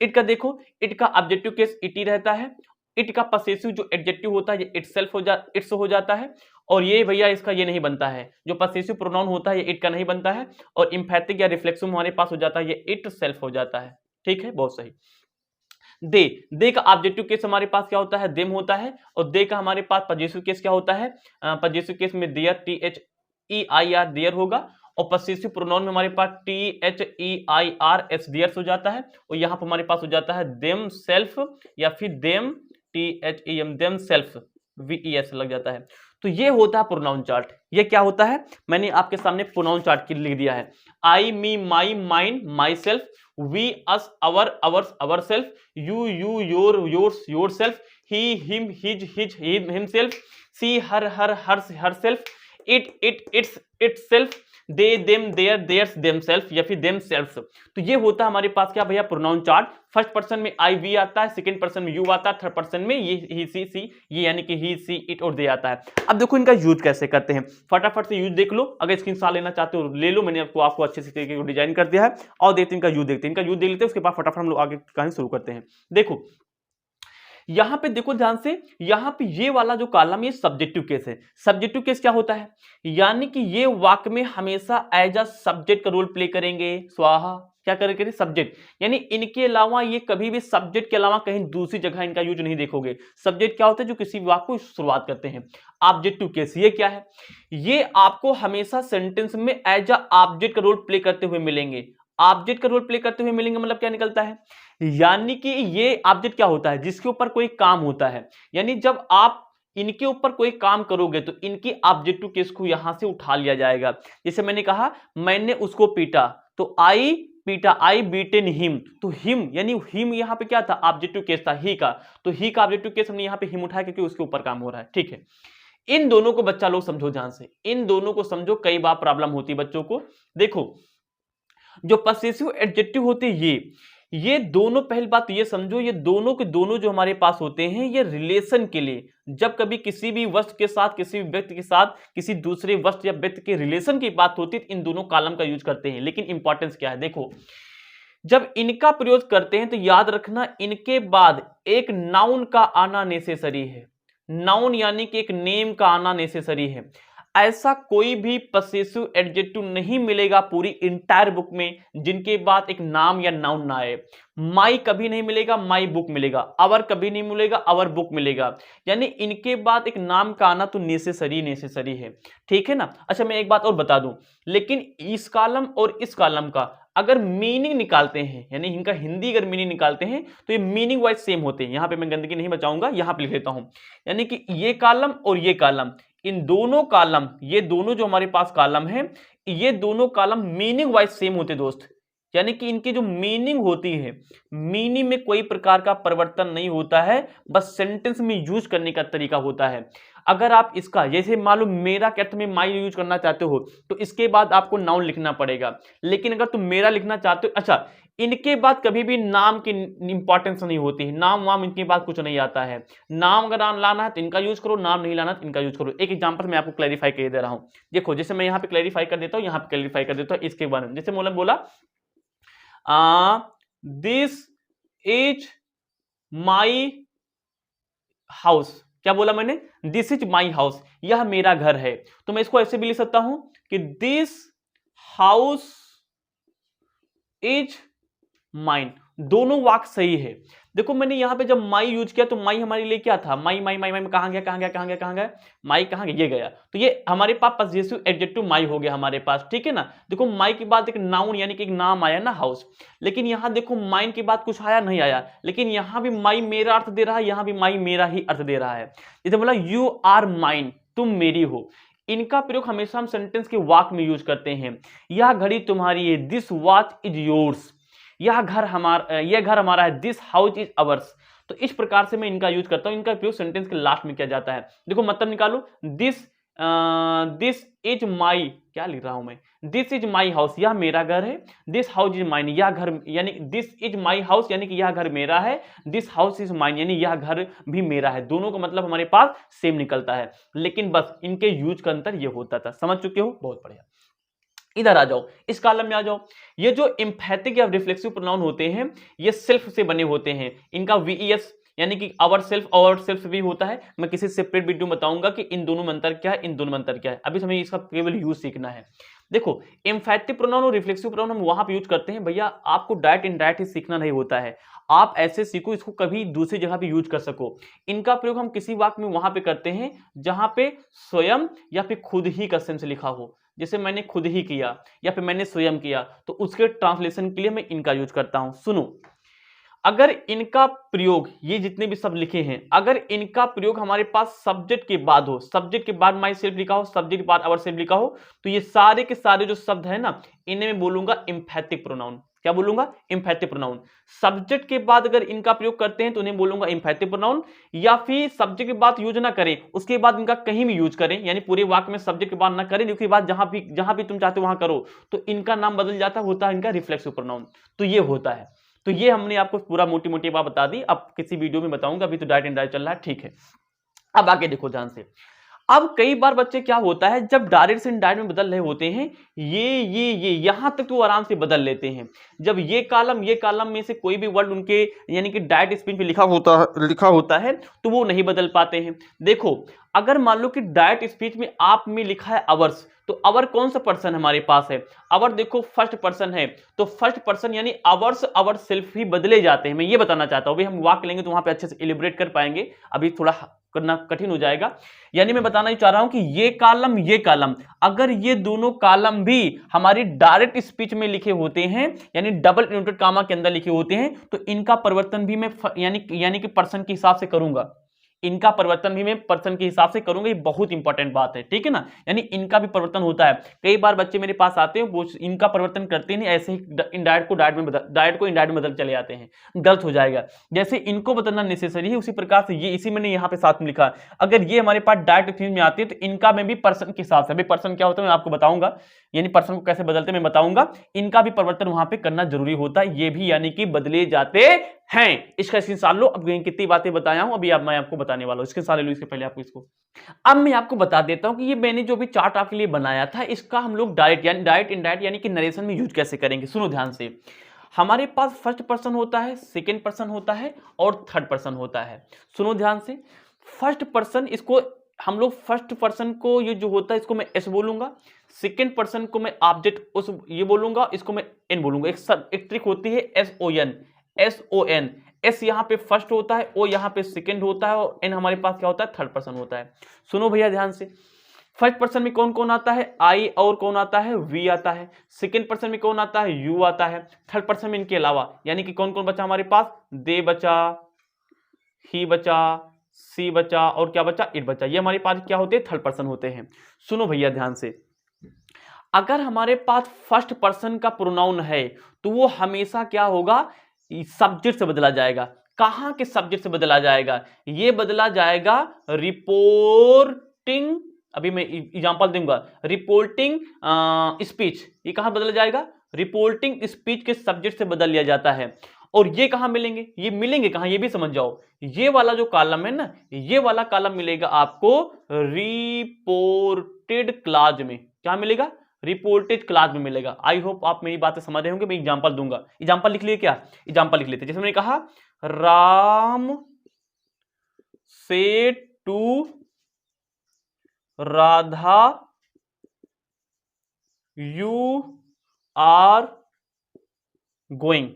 S1: इट का देखो, इट का ऑब्जेक्टिव केस इट ही रहता है, इट का पसेसिव जो एडजेक्टिव होता है ये इटसेल्फ इट्स हो जाता है, और ये भैया इसका ये नहीं बनता है, जो पसेसिव प्रोनाउन होता है ये इट का नहीं बनता है, और इम्फैटिक या रिफ्लेक्सिव हमारे पास हो जाता है ये इट सेल्फ हो जाता है, ठीक है, बहुत सही। दे का ऑब्जेक्टिव केस हमारे पास क्या होता है, देम होता है, और दे का हमारे पास पजेसिव केस क्या होता है, पजेसिव केस में their, T H E I R their होगा, और पसेसिव प्रोनाउन में हमारे पास T H E I R S theirs हो जाता है, और यहाँ पर हमारे पास हो जाता है देम सेल्फ, या फिर them T H E M them self V E S लग जाता है। तो ये होता है प्रोनाउन चार्ट। ये क्या होता है, मैंने आपके सामने प्रोनाउन चार्ट की लिख दिया है। I me my mine myself, we us our ours ourself, you you your yours yourself, he him his his himself, she her herself, it its itself, they them their theirs themself, या फिर देमसेल्फ्स। तो ये होता है हमारे पास क्या भैया, प्रोनाउन चार्ट। फर्स्ट पर्सन में आई वी आता है, सेकंड पर्सन में यू आता है, थर्ड पर्सन में ये ही सी ये यानी कि ही सी इट और दे आता है। अब देखो इनका यूज कैसे करते हैं, फटाफट से यूज देख लो, अगर स्क्रीनशॉट लेना चाहते हो ले लो, मैंने आपको अच्छे से तरीके को डिजाइन कर दिया है। और देखते हैं इनका यूज, देखते हैं इनका यूज देख लेते हैं, उसके बाद फटाफट हम लोग आगे कहानी शुरू करते हैं। देखो यहां पे देखो ध्यान से, यहां पे ये वाला जो कॉलम ये सब्जेक्टिव केस है। सब्जेक्टिव केस क्या होता है, यानी कि ये वाक्य में हमेशा एज अ सब्जेक्ट का रोल प्ले करेंगे। स्वाहा क्या करेंगे, सब्जेक्ट, यानी इनके अलावा ये कभी भी सब्जेक्ट के अलावा कहीं दूसरी जगह इनका यूज नहीं देखोगे। सब्जेक्ट क्या होता है, जो किसी वाक्य को शुरुआत करते हैं। ऑब्जेक्टिव केस ये क्या है, ये आपको हमेशा सेंटेंस में एज अ ऑब्जेक्ट का रोल प्ले करते हुए मिलेंगे। ऑब्जेक्ट का रोल प्ले करते हुए मिलेंगे मतलब क्या निकलता है, यानी कि ये ऑब्जेक्ट क्या होता है, जिसके ऊपर कोई काम होता है। यानी जब आप इनके ऊपर कोई काम करोगे तो इनकी ऑब्जेक्टिव केस को यहां से उठा लिया जाएगा। जैसे मैंने कहा मैंने उसको पीटा, तो आई पीटा, आई बीटेन हिम, तो हिम यानी हिम यहां पे क्या था, ऑब्जेक्टिव केस था ही का, तो ही का ऑब्जेक्टिव केस हमने यहां पे हिम उठाया क्योंकि उसके ऊपर काम हो रहा है, ठीक है। इन दोनों को बच्चा लोग समझो ध्यान से, इन दोनों को समझो, कई बार प्रॉब्लम होती है बच्चों को। देखो जो पसेसिव एडजेक्टिव होते हैं ये दोनों, पहली बात ये समझो, ये दोनों के दोनों जो हमारे पास होते हैं ये रिलेशन के लिए, जब कभी किसी भी वस्तु के साथ, किसी भी व्यक्ति के साथ, किसी दूसरे वस्तु या व्यक्ति के रिलेशन की बात होती है, इन दोनों कॉलम का यूज करते हैं। लेकिन इंपॉर्टेंस क्या है, देखो जब इनका प्रयोग करते हैं तो याद रखना इनके बाद एक नाउन का आना नेसेसरी है। नाउन यानी कि एक नेम का आना नेसेसरी है। ऐसा कोई भी पसेसिव एडजेक्टिव नहीं मिलेगा पूरी इंटायर बुक में जिनके बाद एक नाम या नाउन ना आए। माई कभी नहीं मिलेगा, माई बुक मिलेगा। आवर कभी नहीं मिलेगा, आवर बुक मिलेगा। यानी इनके बाद एक नाम का आना तो नेसेसरी है, ठीक है ना। अच्छा मैं एक बात और बता दूं, लेकिन इस कॉलम और इस कॉलम का अगर मीनिंग निकालते हैं, यानी इनका हिंदी अगर मीनिंग निकालते हैं तो ये मीनिंग वाइज सेम होते हैं। यहां पे मैं गंदगी नहीं बचाऊंगा, यहां पे लिख देता हूं। यानी कि ये कॉलम और ये कॉलम, इन दोनों कॉलम, ये दोनों जो हमारे पास कॉलम है, ये दोनों कॉलम मीनिंग वाइज सेम होते दोस्त। यानी कि इनकी जो मीनिंग होती है, मीनिंग में कोई प्रकार का परिवर्तन नहीं होता है, बस सेंटेंस में यूज करने का तरीका होता है। अगर आप इसका जैसे मालूम मेरा के अर्थ में माई यूज करना चाहते हो तो इसके बाद आपको नाउन लिखना पड़ेगा। लेकिन अगर तुम मेरा लिखना चाहते हो, अच्छा इनके बाद कभी भी नाम की इंपॉर्टेंस नहीं होती है, नाम वाम इनके बाद कुछ नहीं आता है। नाम अगर लाना है तो इनका यूज करो, नाम नहीं लाना तो इनका यूज करो। एक एग्जांपल मैं आपको क्लैरिफाई कर दे रहा हूं। देखो जैसे मैं यहाँ पे क्लैरिफाई कर देता हूँ, यहाँ पे क्लैरिफाई कर देता हूँ इसके बारे में। जैसे बोला दिस इज माई हाउस। क्या बोला मैंने? दिस इज माई हाउस, यह मेरा घर है। तो मैं इसको ऐसे भी लिख सकता हूं कि दिस हाउस इज माइन। दोनों वाक्य सही है। देखो मैंने यहां पे जब माई यूज किया तो माई हमारे लिए क्या था? माई माई माई माई कहां गया कहां गया कहां गया कहां गया? माई कहां गया? ये गया। तो ये हमारे पास पजेसिव एडजेक्टिव माई हो गया हमारे पास, ठीक है ना। देखो माई के बाद एक नाउन यानी कि एक नाम आया ना, हाउस। लेकिन यहां देखो माइन के बाद कुछ आया नहीं आया, लेकिन यहां भी माई मेरा अर्थ दे रहा है, यहां भी माई मेरा ही अर्थ दे रहा है। जैसे बोला यू आर माइन, तुम मेरी हो। इनका प्रयोग हमेशा हम सेंटेंस के वाक्य में यूज करते हैं। यह घड़ी तुम्हारी है, दिस वॉच इज योर्स। यह घर हमारा है, दिस हाउस इज अवर्स। तो इस प्रकार से मैं इनका यूज करता हूं। इनका प्रयोग सेंटेंस के लास्ट में किया जाता है। देखो मतलब निकालो, दिस इज माई, क्या लिख रहा हूं मैं? दिस इज माई हाउस, यह मेरा घर है। दिस हाउस इज माइन, यह घर, यानी दिस इज माई हाउस यानी कि यह घर मेरा है। दिस हाउस इज माइन यानी यह घर भी मेरा है। दोनों का मतलब हमारे पास सेम निकलता है, लेकिन बस इनके यूज का अंतर ये होता था। समझ चुके हो? बहुत बढ़िया। इधर आ जाओ, इस कॉलम में आ जाओ। ये जो एम्फैटिक या रिफ्लेक्सिव प्रोनाउन होते हैं, ये सेल्फ से बने होते हैं। इनका वीईएस यानी कि आवर सेल्फ भी होता है। मैं किसी सेपरेट वीडियो में बताऊंगा कि इन दोनों में अंतर क्या है, इन दोनों में अंतर क्या है। अभी हमें इसका केवल यूज सीखना है। देखो एम्फैटिक प्रोनाउन और रिफ्लेक्सिव प्रोनाउन हम वहां पे यूज करते हैं भैया, आपको डायरेक्ट इनडायरेक्ट ही सीखना नहीं होता है। आप ऐसे सीखो इसको कभी दूसरी जगह पे यूज कर सको। इनका प्रयोग हम किसी वाक्य में वहां पे करते हैं जहां पे स्वयं या फिर खुद ही का सेंस लिखा हो। जैसे मैंने खुद ही किया या फिर मैंने स्वयं किया, तो उसके ट्रांसलेशन के लिए मैं इनका यूज करता हूं। सुनो, अगर इनका प्रयोग, ये जितने भी शब्द लिखे हैं, अगर इनका प्रयोग हमारे पास सब्जेक्ट के बाद हो, सब्जेक्ट के बाद माई सेल्फ लिखा हो, सब्जेक्ट के बाद अवर सेल्फ लिखा हो, तो ये सारे के सारे जो शब्द है ना, इन्हें मैं बोलूंगा एम्फैटिक प्रोनाउन। क्या बोलूंगा? एम्फैटिक प्रोनाउन। सब्जेक्ट के बाद अगर इनका प्रयोग करते हैं तो उन्हें बोलूंगा एम्फैटिक प्रोनाउन। या फिर सब्जेक्ट के बाद यूज ना करें, उसके बाद इनका कहीं भी यूज करें, यानी पूरे वाक्य में सब्जेक्ट के बाद ना करें, उसके बाद जहां भी तुम चाहते हो वहां करो, तो इनका नाम बदल जाता होता है इनका रिफ्लेक्सिव प्रोनाउन। तो ये होता है। तो ये हमने आपको पूरा मोटी मोटी बात बता दी। अब किसी वीडियो में बताऊंगा, अभी तो डायरेक्ट इनडायरेक्ट चल रहा है, ठीक है। अब आगे देखो ध्यान से। अब कई बार बच्चे क्या होता है, जब डायरेक्ट से इनडायरेक्ट में बदल रहे होते हैं, ये यहां तक तो आराम से बदल लेते हैं। जब ये कॉलम में से कोई भी वर्ड उनके यानी कि डायरेक्ट स्पीच पे लिखा होता है तो वो नहीं बदल पाते हैं। देखो अगर मान लो कि डायरेक्ट स्पीच में आप में लिखा है अवर्स, तो अवर कौन सा पर्सन हमारे पास है? अवर देखो फर्स्ट पर्सन है, तो फर्स्ट पर्सन यानी अवर्स अवर सेल्फ ही बदले जाते हैं। मैं ये बताना चाहता हूं, हम वाक्य लेंगे तो वहां पे अच्छे से इलिब्रेट कर पाएंगे, अभी थोड़ा करना कठिन हो जाएगा। यानी मैं बताना चाह रहा हूं कि ये कॉलम अगर ये दोनों कॉलम भी हमारी डायरेक्ट स्पीच में लिखे होते हैं, यानी डबल इन्वर्टेड कामा के अंदर लिखे होते हैं, तो इनका परिवर्तन भी मैं यानी कि पर्सन के हिसाब से करूंगा। इनका परिवर्तन भी मैं पर्सन के हिसाब से करूंगा। ये बहुत इंपॉर्टेंट बात है, ठीक है ना। यानी इनका भी परिवर्तन होता है। कई बार बच्चे मेरे पास आते हैं, वो इनका परिवर्तन करते नहीं, ऐसे ही इनडायरेक्ट को इनडायरेक्ट में बदल चले जाते हैं, गलत हो जाएगा। जैसे इनको बदलना नेसेसरी है, उसी प्रकार से ये, इसी मैंने यहाँ पे साथ में लिखा, अगर ये हमारे पास डायरेक्ट में आती है तो इनका में भी पर्सन के हिसाब से, अभी पर्सन क्या होता है मैं आपको बताऊंगा, यानी पर्सन को कैसे बदलते मैं बताऊंगा। इनका भी परिवर्तन वहां पे करना जरूरी होता है, ये भी यानी कि बदले जाते हैं। इसका स्क्रीनशॉट लो। अब कितनी बातें बताया हूं, अभी अब मैं आपको बताने वाला हूं। स्क्रीनशॉट ले लो इसके पहले आपको इसको। अब मैं आपको बता देता हूं कि ये मैंने जो भी चार्ट आपके लिए बनाया था, इसका हम लोग डायरेक्ट इनडायरेक्ट यानी कि नरेशन में यूज कैसे करेंगे। सुनो ध्यान से। हमारे पास फर्स्ट पर्सन होता है, सेकेंड पर्सन होता है और थर्ड पर्सन होता है। सुनो ध्यान से। फर्स्ट पर्सन, इसको हम लोग फर्स्ट पर्सन को ये जो होता है इसको मैं एस बोलूंगा, सेकेंड पर्सन को मैं ऑब्जेक्ट उस ये बोलूंगा, इसको मैं एन बोलूंगा। एक ट्रिक होती है S O N, S O N. S यहाँ पे फर्स्ट होता है, ओ यहाँ पे सेकेंड होता है और एन हमारे पास क्या होता है, थर्ड पर्सन होता है। सुनो भैया ध्यान से, फर्स्ट पर्सन में कौन कौन आता है, आई, और कौन आता है, वी आता है। सेकेंड पर्सन में कौन आता है, यू आता है। थर्ड पर्सन में इनके अलावा यानी कि कौन कौन बचा हमारे पास, दे बचा, ही बचा, सी बचा और क्या बचा, इट बचा। ये हमारे पास क्या होते हैं, थर्ड पर्सन होते हैं। सुनो भैया ध्यान से, अगर हमारे पास फर्स्ट पर्सन का प्रोनाउन है तो वो हमेशा क्या होगा, सब्जेक्ट से बदला जाएगा। कहां के सब्जेक्ट से बदला जाएगा, ये बदला जाएगा रिपोर्टिंग, अभी मैं एग्जांपल दूंगा, रिपोर्टिंग स्पीच। ये कहां बदला जाएगा, रिपोर्टिंग स्पीच के सब्जेक्ट से बदल लिया जाता है। और ये कहां मिलेंगे, ये मिलेंगे कहां, ये भी समझ जाओ। ये वाला जो कॉलम है ना, ये वाला कॉलम मिलेगा आपको रिपोर्टेड क्लाज में। क्या मिलेगा, रिपोर्टेड क्लास में मिलेगा। आई होप आप मेरी बातें समझ रहे होंगे। मैं एग्जांपल दूंगा, एग्जांपल लिख लिए, क्या एग्जांपल लिख लेते। जैसे मैंने कहा, Ram says to Radha you are going.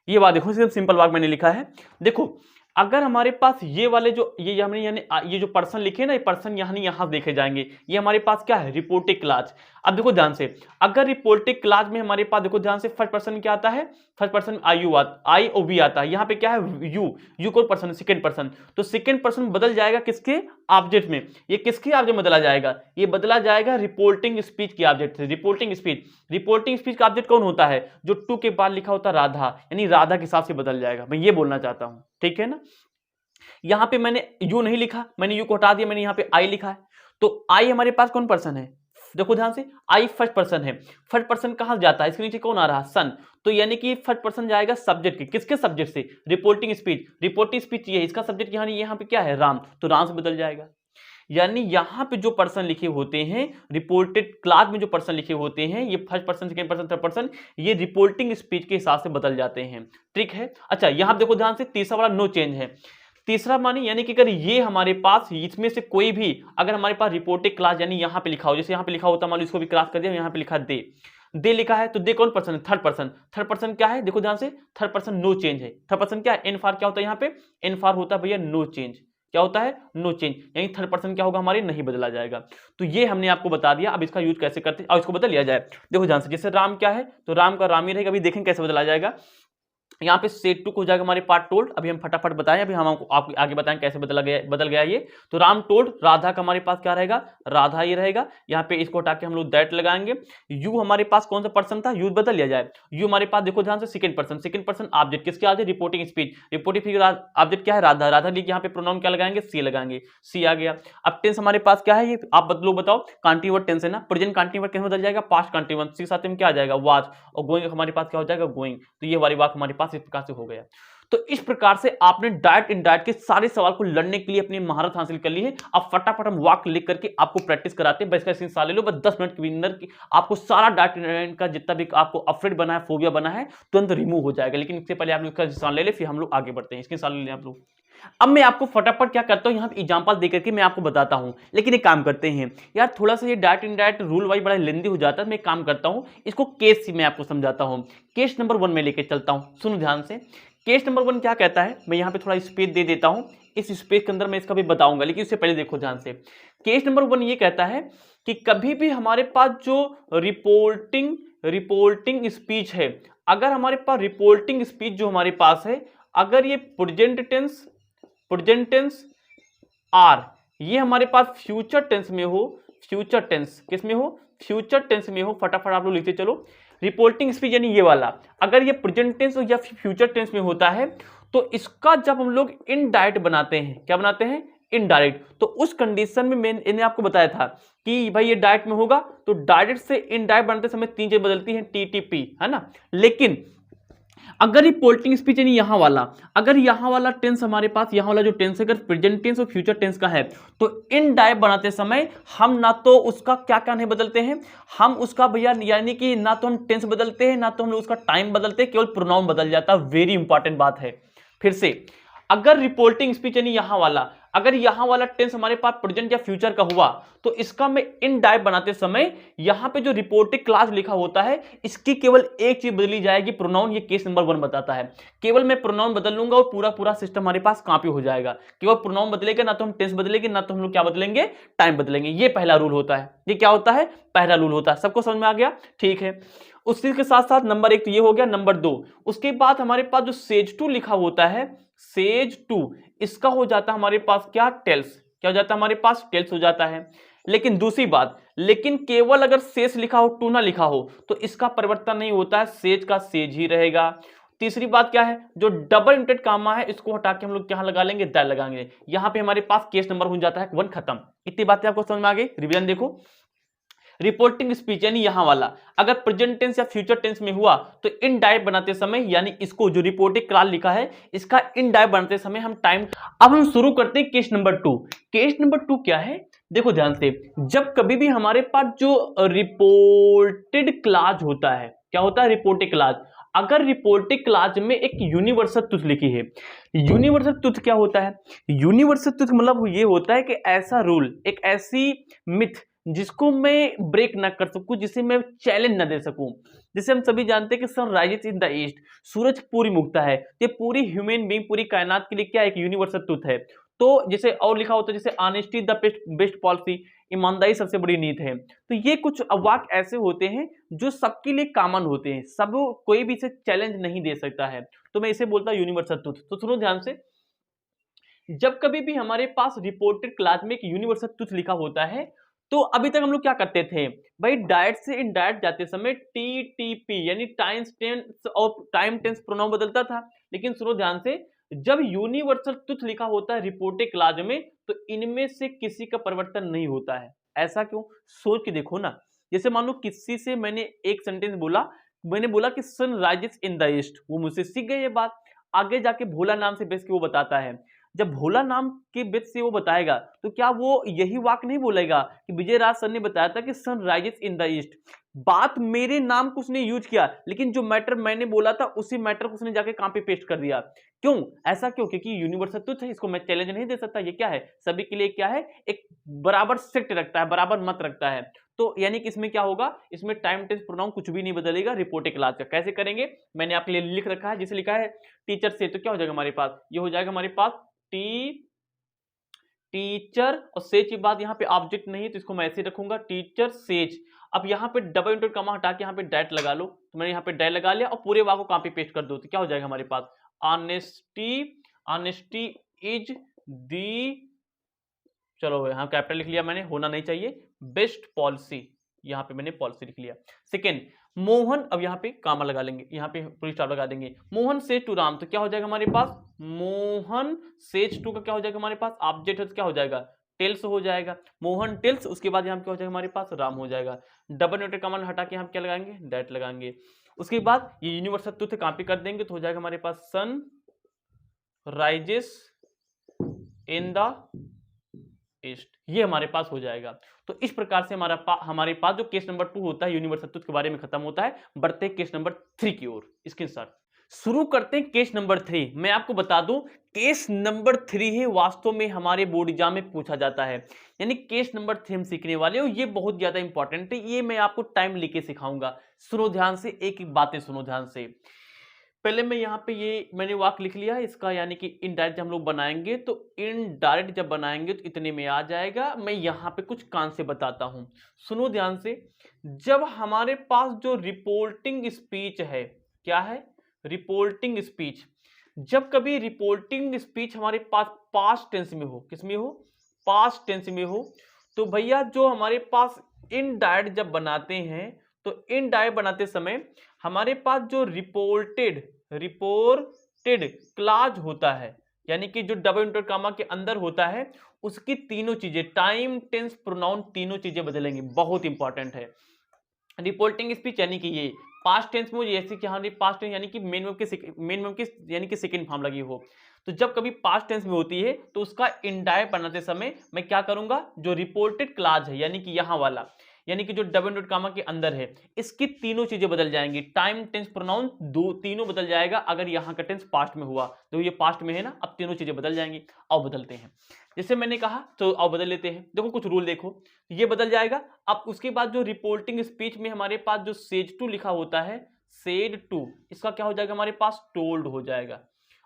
S1: ये बात देखो, सिर्फ सिंपल वर्ड मैंने लिखा है। देखो अगर हमारे पास ये वाले जो ये हमने यानी ये जो पर्सन लिखे ना, ये पर्सन यहाँ देखे जाएंगे। ये हमारे पास क्या है, रिपोर्टिव क्लास। अब देखो ध्यान से, अगर रिपोर्टिव क्लास में हमारे पास देखो ध्यान से, फर्स्ट पर्सन क्या आता है, first person I or we आता है। यहाँ पे क्या है, यू कौन पर्सन है, सेकेंड पर्सन। तो सेकेंड पर्सन बदल जाएगा किसके, ऑब्जेक्ट में। ये किसके ऑब्जेक्ट बदला जाएगा, ये बदला जाएगा रिपोर्टिंग स्पीच के ऑब्जेक्ट से। रिपोर्टिंग स्पीच का ऑब्जेक्ट कौन होता है, जो टू के बाद लिखा होता है राधा, यानी राधा के हिसाब से बदल जाएगा। मैं ये बोलना चाहता हूं, ठीक है ना। यहां पे मैंने यू नहीं लिखा, मैंने यू को हटा दिया, मैंने यहां पे आई लिखा है। तो आई हमारे पास कौन पर्सन है, देखो ध्यान से, आई फर्स्ट पर्सन है। फर्स्ट पर्सन कहां जाता है, इसके नीचे कौन आ रहा है, सन। तो यानी कि फर्स्ट पर्सन जाएगा सब्जेक्ट के, किसके सब्जेक्ट से, रिपोर्टिंग स्पीच। रिपोर्टिंग स्पीच ये है, इसका सब्जेक्ट यहाँ पे क्या है, राम, तो राम से बदल जाएगा। यानी यहां पे जो पर्सन लिखे होते हैं, रिपोर्टेड क्लास में जो पर्सन लिखे होते हैं, ये first person, second person, third person, ये रिपोर्टिंग स्पीच के हिसाब से बदल जाते हैं। ट्रिक है। अच्छा यहां देखो ध्यान से, तीसरा वाला नो चेंज है। तीसरा मानी यानी कि अगर ये हमारे पास इसमें से कोई भी, अगर हमारे पास रिपोर्टेड क्लास यानी यहाँ पे लिखा हो, जैसे यहाँ पे लिखा होता, मान लो इसको भी क्रॉस कर दिया, यहाँ पे लिखा दे लिखा है, तो दे कौन पर्सन है, थर्ड पर्सन। थर्ड पर्सन क्या है, देखो ध्यान से, थर्ड पर्सन नो चेंज है। थर्ड पर्सन क्या है, एन फार क्या होता है, यहाँ पे एन फार होता है भैया नो चेंज। क्या होता है, नो चेंज, यानी थर्ड पर्सन क्या होगा, हमारे नहीं बदला जाएगा। तो ये हमने आपको बता दिया। अब इसका यूज कैसे करते हैं और इसको बदल लिया जाए। देखो ध्यान से, जैसे राम क्या है, तो राम का राम ही रहेगा। अभी देखें कैसे बदला जाएगा। यहाँ पे सेट टू हो जाएगा हमारे पार्ट टोल्ड। अभी हम फटाफट बताएं, अभी हम आपको आगे बताएं कैसे बदल गया ये। तो राम टोल्ड, राधा का हमारे पास क्या रहेगा, राधा ये रहेगा। यहाँ पे इसको हटा के हम लोग दैट लगाएंगे। यू हमारे पास कौन सा पर्सन था, यू बदल लिया जाए। यू हमारे पास देखो ध्यान से, सेकंड पर्सन ऑब्जेक्ट, किसके object, reporting speech. Reporting object क्या है, राधा। राधा लिख, यहाँ पे प्रोनाउन क्या लगाएंगे, सी लगाएंगे, सी आ गया। अब टेंस हमारे पास क्या है, ये आप लोग बताओ। कंटीन्यूअस टेंस है ना, प्रेजेंट कंटीन्यूअस कैसे बदल जाएगा, पास्ट कंटीन्यूअस। सी साथ में क्या आ जाएगा, वाज, और गोइंग हमारे पास क्या हो जाएगा, गोइंग। तो ये वाली बात हमारे पास इस प्रकार से हो गया। तो इस प्रकार से आपने डायरेक्ट इनडायरेक्ट के सारे सवाल को लड़ने के लिए अपनी महारत हासिल कर ली है। अब फटाफट हम वाक्य लिख करके आपको प्रैक्टिस कराते हैं। बस इसका स्क्रीनशॉट ले लो, बस 10 मिनट के अंदर की आपको सारा डायरेक्ट इनडायरेक्ट का जितना भी आपको अफ्रेड बना है, फोबिया बना है, तुरंत रिमूव हो जाएगा। लेकिन इससे पहले आप लोग इसका स्क्रीनशॉट ले ले, फिर हम लोग आगे बढ़ते हैं। स्क्रीनशॉट ले लें आप लोग। अब मैं आपको फटाफट क्या करता हूं, यहाँ पे एग्जांपल देकर के मैं आपको बताता हूं। लेकिन एक काम करते हैं यार, थोड़ा सा ये डायरेक्ट इनडायरेक्ट रूल वाइज बड़ा लेंदी हो जाता है। मैं काम करता हूं, इसको केस मैं आपको समझाता हूं। केस नंबर 1 में लेके चलता हूं, सुनो ध्यान से। केस नंबर 1 क्या कहता है, मैं यहाँ पे थोड़ा स्पेस दे देता हूं। इस स्पेस के अंदर मैं इसका भी बताऊंगा, लेकिन उससे पहले देखो ध्यान से। केस नंबर 1 ये कहता है कि कभी भी हमारे पास जो रिपोर्टिंग स्पीच है, अगर हमारे पास रिपोर्टिंग स्पीच जो हमारे पास है, अगर ये प्रेजेंट टेंस आर, ये हमारे पास फ्यूचर टेंस में हो, फ्यूचर टेंस किस में हो, फ्यूचर टेंस में हो। फटाफट आप लोग लिखते चलो। रिपोर्टिंग स्पीच यानी ये वाला, अगर ये प्रेजेंट टेंस या फ्यूचर टेंस में होता है, तो इसका जब हम लोग इनडायरेक्ट बनाते हैं, क्या बनाते हैं, इनडायरेक्ट, तो उस कंडीशन में मैंने आपको बताया था कि भाई ये डायरेक्ट में होगा, तो डायरेक्ट से इनडायरेक्ट बनाते समय 3 चीज बदलती हैं, टीटीपी, है ना। लेकिन अगर रिपोर्टिंग स्पीच यानी यहां वाला, अगर यहां वाला टेंस हमारे पास, यहां वाला जो टेंस है, अगर प्रेजेंट टेंस और फ्यूचर टेंस का है, तो इनडायरेक्ट बनाते समय हम ना तो उसका क्या क्या नहीं बदलते हैं, हम उसका भैया यानी कि ना तो हम टेंस बदलते हैं, ना तो हम लोग उसका टाइम बदलते हैं, केवल प्रोनाउन बदल जाता है। वेरी इंपॉर्टेंट बात है। फिर से, अगर रिपोर्टिंग स्पीच यानी यहां वाला, अगर यहां वाला टेंस हमारे पास प्रेजेंट या फ्यूचर का हुआ तो इसका मैं इनडायरेक्ट बनाते समय यहां पे जो रिपोर्टेड क्लास लिखा होता है इसकी केवल एक चीज बदली जाएगी, प्रोनाउन। ये केस नंबर 1 बताता है। केवल मैं प्रोनाउन बदल लूंगा और पूरा पूरा सिस्टम हमारे पास कॉपी हो जाएगा। केवल प्रोनाउन बदलेगा, ना तो हम टेंस बदलेंगे, ना तो हम लोग क्या बदलेंगे, टाइम बदलेंगे। ये पहला रूल होता है। ये क्या होता है, पहला रूल होता है। सबको समझ में आ गया? ठीक है। उसी के साथ साथ नंबर 1 तो ये हो गया। नंबर 2, उसके बाद हमारे पास जो सेज 2 लिखा होता है, सेज 2, इसका हो जाता है हमारे पास क्या, टेल्स। क्या हो जाता है हमारे पास, टेल्स हो जाता है। लेकिन दूसरी बात, लेकिन केवल अगर सेज लिखा हो, टू ना लिखा हो, तो इसका परिवर्तन नहीं होता है, सेज का सेज ही रहेगा। तीसरी बात क्या है, जो डबल इंटेड कामा है इसको हटा के हम लोग क्या लगा लेंगे, दैट लगाएंगे। यहां पे हमारे पास केस नंबर हो जाता है 1 खत्म। इतनी बातें आपको समझ में आ गई? रिवीजन देखो। रिपोर्टिंग स्पीच यानी यहां वाला अगर प्रेजेंट टेंस या फ्यूचर टेंस में हुआ तो इनडायरेक्ट बनाते समय, यानी इसको जो रिपोर्टिंग क्लास लिखा है इसका इनडायरेक्ट बनाते समय हम टाइम। अब हम शुरू करते हैं केस नंबर 2। केस नंबर 2 क्या है, देखो ध्यान से। जब कभी भी हमारे पास जो रिपोर्टेड क्लास होता है, क्या होता है, रिपोर्टेड क्लास। अगर रिपोर्टेड क्लास में एक यूनिवर्सल ट्रुथ लिखी है, यूनिवर्सल ट्रुथ क्या होता है, यूनिवर्सल ट्रुथ मतलब ये होता है कि ऐसा रूल, एक ऐसी मिथ जिसको मैं ब्रेक ना कर सकूं, जिसे मैं चैलेंज ना दे सकूं। जैसे हम सभी जानते हैं कि sun rises in the east, सूरज पूरी उगता है। ये पूरी ह्यूमन बीइंग, पूरी कायनात के लिए क्या एक यूनिवर्सल ट्रुथ है। तो जैसे और लिखा होता है जैसे ऑनेस्टी द बेस्ट पॉलिसी, ईमानदारी सबसे बड़ी नीति है। तो ये कुछ वाक्य ऐसे होते हैं जो सबके लिए कॉमन होते हैं, सब कोई भी इसे चैलेंज नहीं दे सकता है। तो मैं इसे बोलता हूं यूनिवर्सल ट्रुथ। तो सुनो ध्यान से, जब कभी भी हमारे पास रिपोर्टेड क्लास में एक यूनिवर्सल ट्रुथ लिखा होता है तो अभी तक हम लोग क्या करते थे भाई, डायरेक्ट से इनडायरेक्ट जाते समय टीटीपी यानी टाइम टेंस और टाइम टेंस प्रोनाउन बदलता था। लेकिन सुनो ध्यान से, जब यूनिवर्सल ट्रुथ लिखा होता है रिपोर्टेड क्लास में तो इनमें से किसी का परिवर्तन नहीं होता है। ऐसा क्यों, सोच के देखो ना। जैसे मान लो किसी से मैंने एक सेंटेंस बोला, मैंने बोला कि sun rises in the east, वो मुझसे सीख गए ये बात। आगे जाके भोला नाम से बेस के वो बताता है। जब भोला नाम के बेस से वो बताएगा तो क्या वो यही वाक्य नहीं बोलेगा कि विजय राज सर ने बताया था कि sun rises in the east. बात मेरे नाम को उसने यूज किया, लेकिन जो मैटर मैंने बोला था उसी मैटर को उसने जाके कहां पे पेस्ट कर दिया। क्यों, ऐसा क्यों, क्योंकि यूनिवर्सल ट्रुथ है, इसको मैं चैलेंज नहीं दे सकता। ये क्या है, सभी के लिए क्या है, एक बराबर सेट रखता है, बराबर मत रखता है। तो यानी कि इसमें क्या होगा, इसमें टाइम टेंस प्रोनाउन कुछ भी नहीं बदलेगा रिपोर्टेड क्लास का। कैसे करेंगे, मैंने आपके लिए लिख रखा है, जिसे लिखा है टीचर से, तो क्या हो जाएगा हमारे पास, ये हो जाएगा हमारे पास टीचर और सेज के बाद यहाँ पे ऑब्जेक्ट नहीं है तो इसको मैं ऐसे रखूंगा, टीचर सेज। अब यहाँ पे डबल इंटरव्यू कमा हटा के यहाँ पे डैट लगा लो, तो मैंने यहाँ पे डैट लगा लिया और पूरे वाक को कहाँ पे पेस्ट कर दो, तो क्या हो जाएगा हमारे पास, ऑनेस्टी इज दी, चलो यहाँ कैपिटल लिख लिया मैंने, होना नहीं चाहिए, बेस्ट पॉलिसी, यहाँ पे मैंने पॉलिसी लिख लिया। सेकेंड, मोहन, अब यहाँ पे कामा लगा लेंगे, यहाँ पे पूरी स्टॉप लगा देंगे, मोहन सेज टू राम, तो क्या हो जाएगा हमारे पास, मोहन सेज टू का क्या हो जाएगा हमारे पास, ऑब्जेक्ट है तो क्या हो जाएगा, टेल्स हो जाएगा, मोहन टेल्स। उसके बाद यहाँ क्या हो जाएगा हमारे पास, राम हो जाएगा। डबल नोटेड कॉमा हटा के यहाँ क्या लगाएंगे, दैट लगाएंगे। उसके बाद ये यूनिवर्सल ट्रुथ कॉपी कर देंगे तो हो जाएगा हमारे पास sun rises in the east, ये हमारे पास हो जाएगा। तो इस प्रकार से हमारे पास जो केस नंबर 2 होता है यूनिवर्सल ट्रुथ के बारे में खत्म होता है। बढ़ते हैं केस नंबर 3 की ओर, स्क्रीनशॉट शुरू करते हैं। केस नंबर 3 मैं आपको बता दूं, केस नंबर 3 है वास्तव में हमारे बोर्ड एग्जाम में पूछा जाता है। यानी केस नंबर 3 हम सीखने वाले हो, ये बहुत ज्यादा इंपॉर्टेंट है, ये मैं आपको टाइम लेके सिखाऊंगा। सुनो ध्यान से, एक एक बातें सुनो ध्यान से। पहले मैं यहाँ पे ये मैंने वाक्य लिख लिया है इसका, यानी कि इनडायरेक्ट हम लोग बनाएंगे तो इनडायरेक्ट जब बनाएंगे तो इतने में आ जाएगा। मैं यहाँ पे कुछ कान से बताता हूं, सुनो ध्यान से। जब हमारे पास जो रिपोर्टिंग स्पीच है, क्या है, रिपोर्टिंग स्पीच, जब कभी रिपोर्टिंग स्पीच हमारे पास पास्ट टेंस में हो, किस में हो, पास्ट टेंस में हो, तो भैया जो हमारे पास इनडायरेक्ट जब बनाते हैं तो इनडायरेक्ट बनाते समय हमारे पास जो रिपोर्टेड क्लाज होता है, यानी कि जो डबल इंटरव्यू कामा के अंदर होता है, उसकी तीनों चीजें, टाइम टेंस प्रोनाउन, तीनों चीजें बदलेंगे। बहुत इंपॉर्टेंट है। रिपोर्टिंग स्पीच यानी कि ये पास्ट टेंस में जैसे कि हमारी पास्ट टेंस यानी कि मेन वर्ब के यानी कि सेकंड फॉर्म लगी हो, तो जब कभी पास्ट टेंस में होती है तो उसका इनडायरेक्ट बनाते समय मैं क्या करूंगा, जो रिपोर्टेड क्लाज है यानी कि यहां वाला, यानी कि जो डबल इनवर्टेड कामा के अंदर है, इसकी तीनों चीजें बदल जाएंगी। टाइम, टेंस, प्रोनाउन दो तीनों बदल जाएगा अगर यहाँ का टेंस पास्ट में हुआ। तो ये पास्ट में है ना, अब तीनों चीजें बदल जाएंगी। आओ बदलते हैं, जैसे मैंने कहा तो आओ बदल लेते हैं। देखो कुछ रूल देखो, ये बदल जाएगा। अब उसके बाद जो रिपोर्टिंग स्पीच में हमारे पास जो सेड टू लिखा होता है, सेड टू, इसका क्या हो जाएगा हमारे पास, टोल्ड हो जाएगा।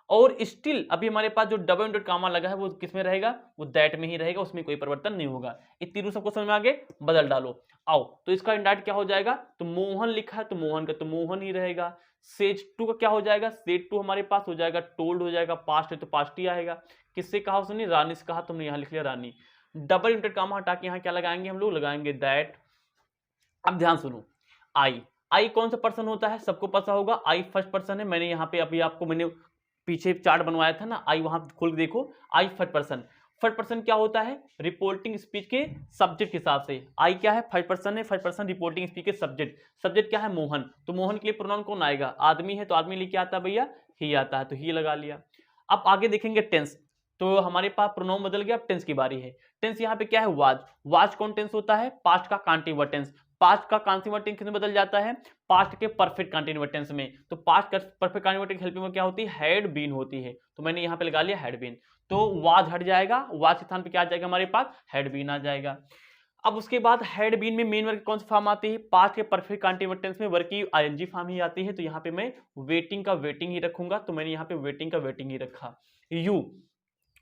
S1: और स्टिल अभी हमारे पास जो डबल इनवर्टेड कामा लगा है वो किस में रहेगा, वो दैट में ही रहेगा, उसमें कोई परिवर्तन नहीं होगा। ये तीनों सबको समझ में आगे, बदल डालो। आओ तो इसका इंडायरेक्ट क्या हो जाएगा, तो मोहन लिखा है तो मोहन का तो मोहन ही रहेगा। सेज टू का क्या हो जाएगा, सेज टू हमारे पास हो जाएगा टोल्ड हो जाएगा, पास्ट है तो पास्ट ही आएगा। किससे कहा उसने, रानी से कहा, तुमने यहां लिख लिया रानी। डबल इनवर्टेड कामा हटा के यहाँ क्या लगाएंगे हम लोग, लगाएंगे दैट। अब ध्यान सुनो, आई, आई कौन सा पर्सन होता है, सबको पता होगा, आई फर्स्ट पर्सन है। मैंने यहाँ पे अभी आपको मैंने पीछे चार्ट बनवाया था ना, आई वहां खोल के देखो, आई फर्स्ट पर्सन। फर्स्ट पर्सन क्या होता है, रिपोर्टिंग स्पीच के सब्जेक्ट के हिसाब से आई क्या है, फर्स्ट पर्सन है। फर्स्ट पर्सन रिपोर्टिंग स्पीच के सब्जेक्ट, सब्जेक्ट क्या है, मोहन। तो मोहन के लिए प्रोनाउन कौन आएगा, आदमी है तो आदमी लेके आता है भैया, ही आता है तो ही लगा लिया। अब आगे देखेंगे टेंस, तो हमारे पास प्रोनाउन बदल गया, अब टेंस की बारी है। टेंस यहाँ पे क्या है, वाज। वाज कौन टेंस होता है, पास्ट का कंटीन्यूअस टेंस। पास्ट का कंटीन्यूअस टेंस किसमें बदल जाता है, पास्ट के परफेक्ट कंटीन्यूअस टेंस में। तो past perfect continuous tense helping में क्या होती है, हैड बीन होती है। तो मैंने यहाँ पे लगा लिया हैड बीन, तो वाज हट जाएगा, वाज के स्थान पे क्या आ जाएगा हमारे पास, हैड बीन आ जाएगा। अब उसके बाद हैड बीन में मेन वर्ग कौन सा फॉर्म आती है, पास्ट के परफेक्ट कंटीन्यूअस टेंस में वर्ग की आईएनजी फॉर्म ही आती है। तो यहाँ पे मैं वेटिंग का वेटिंग ही रखूंगा, तो मैंने यहाँ पे वेटिंग का वेटिंग ही रखा। यू,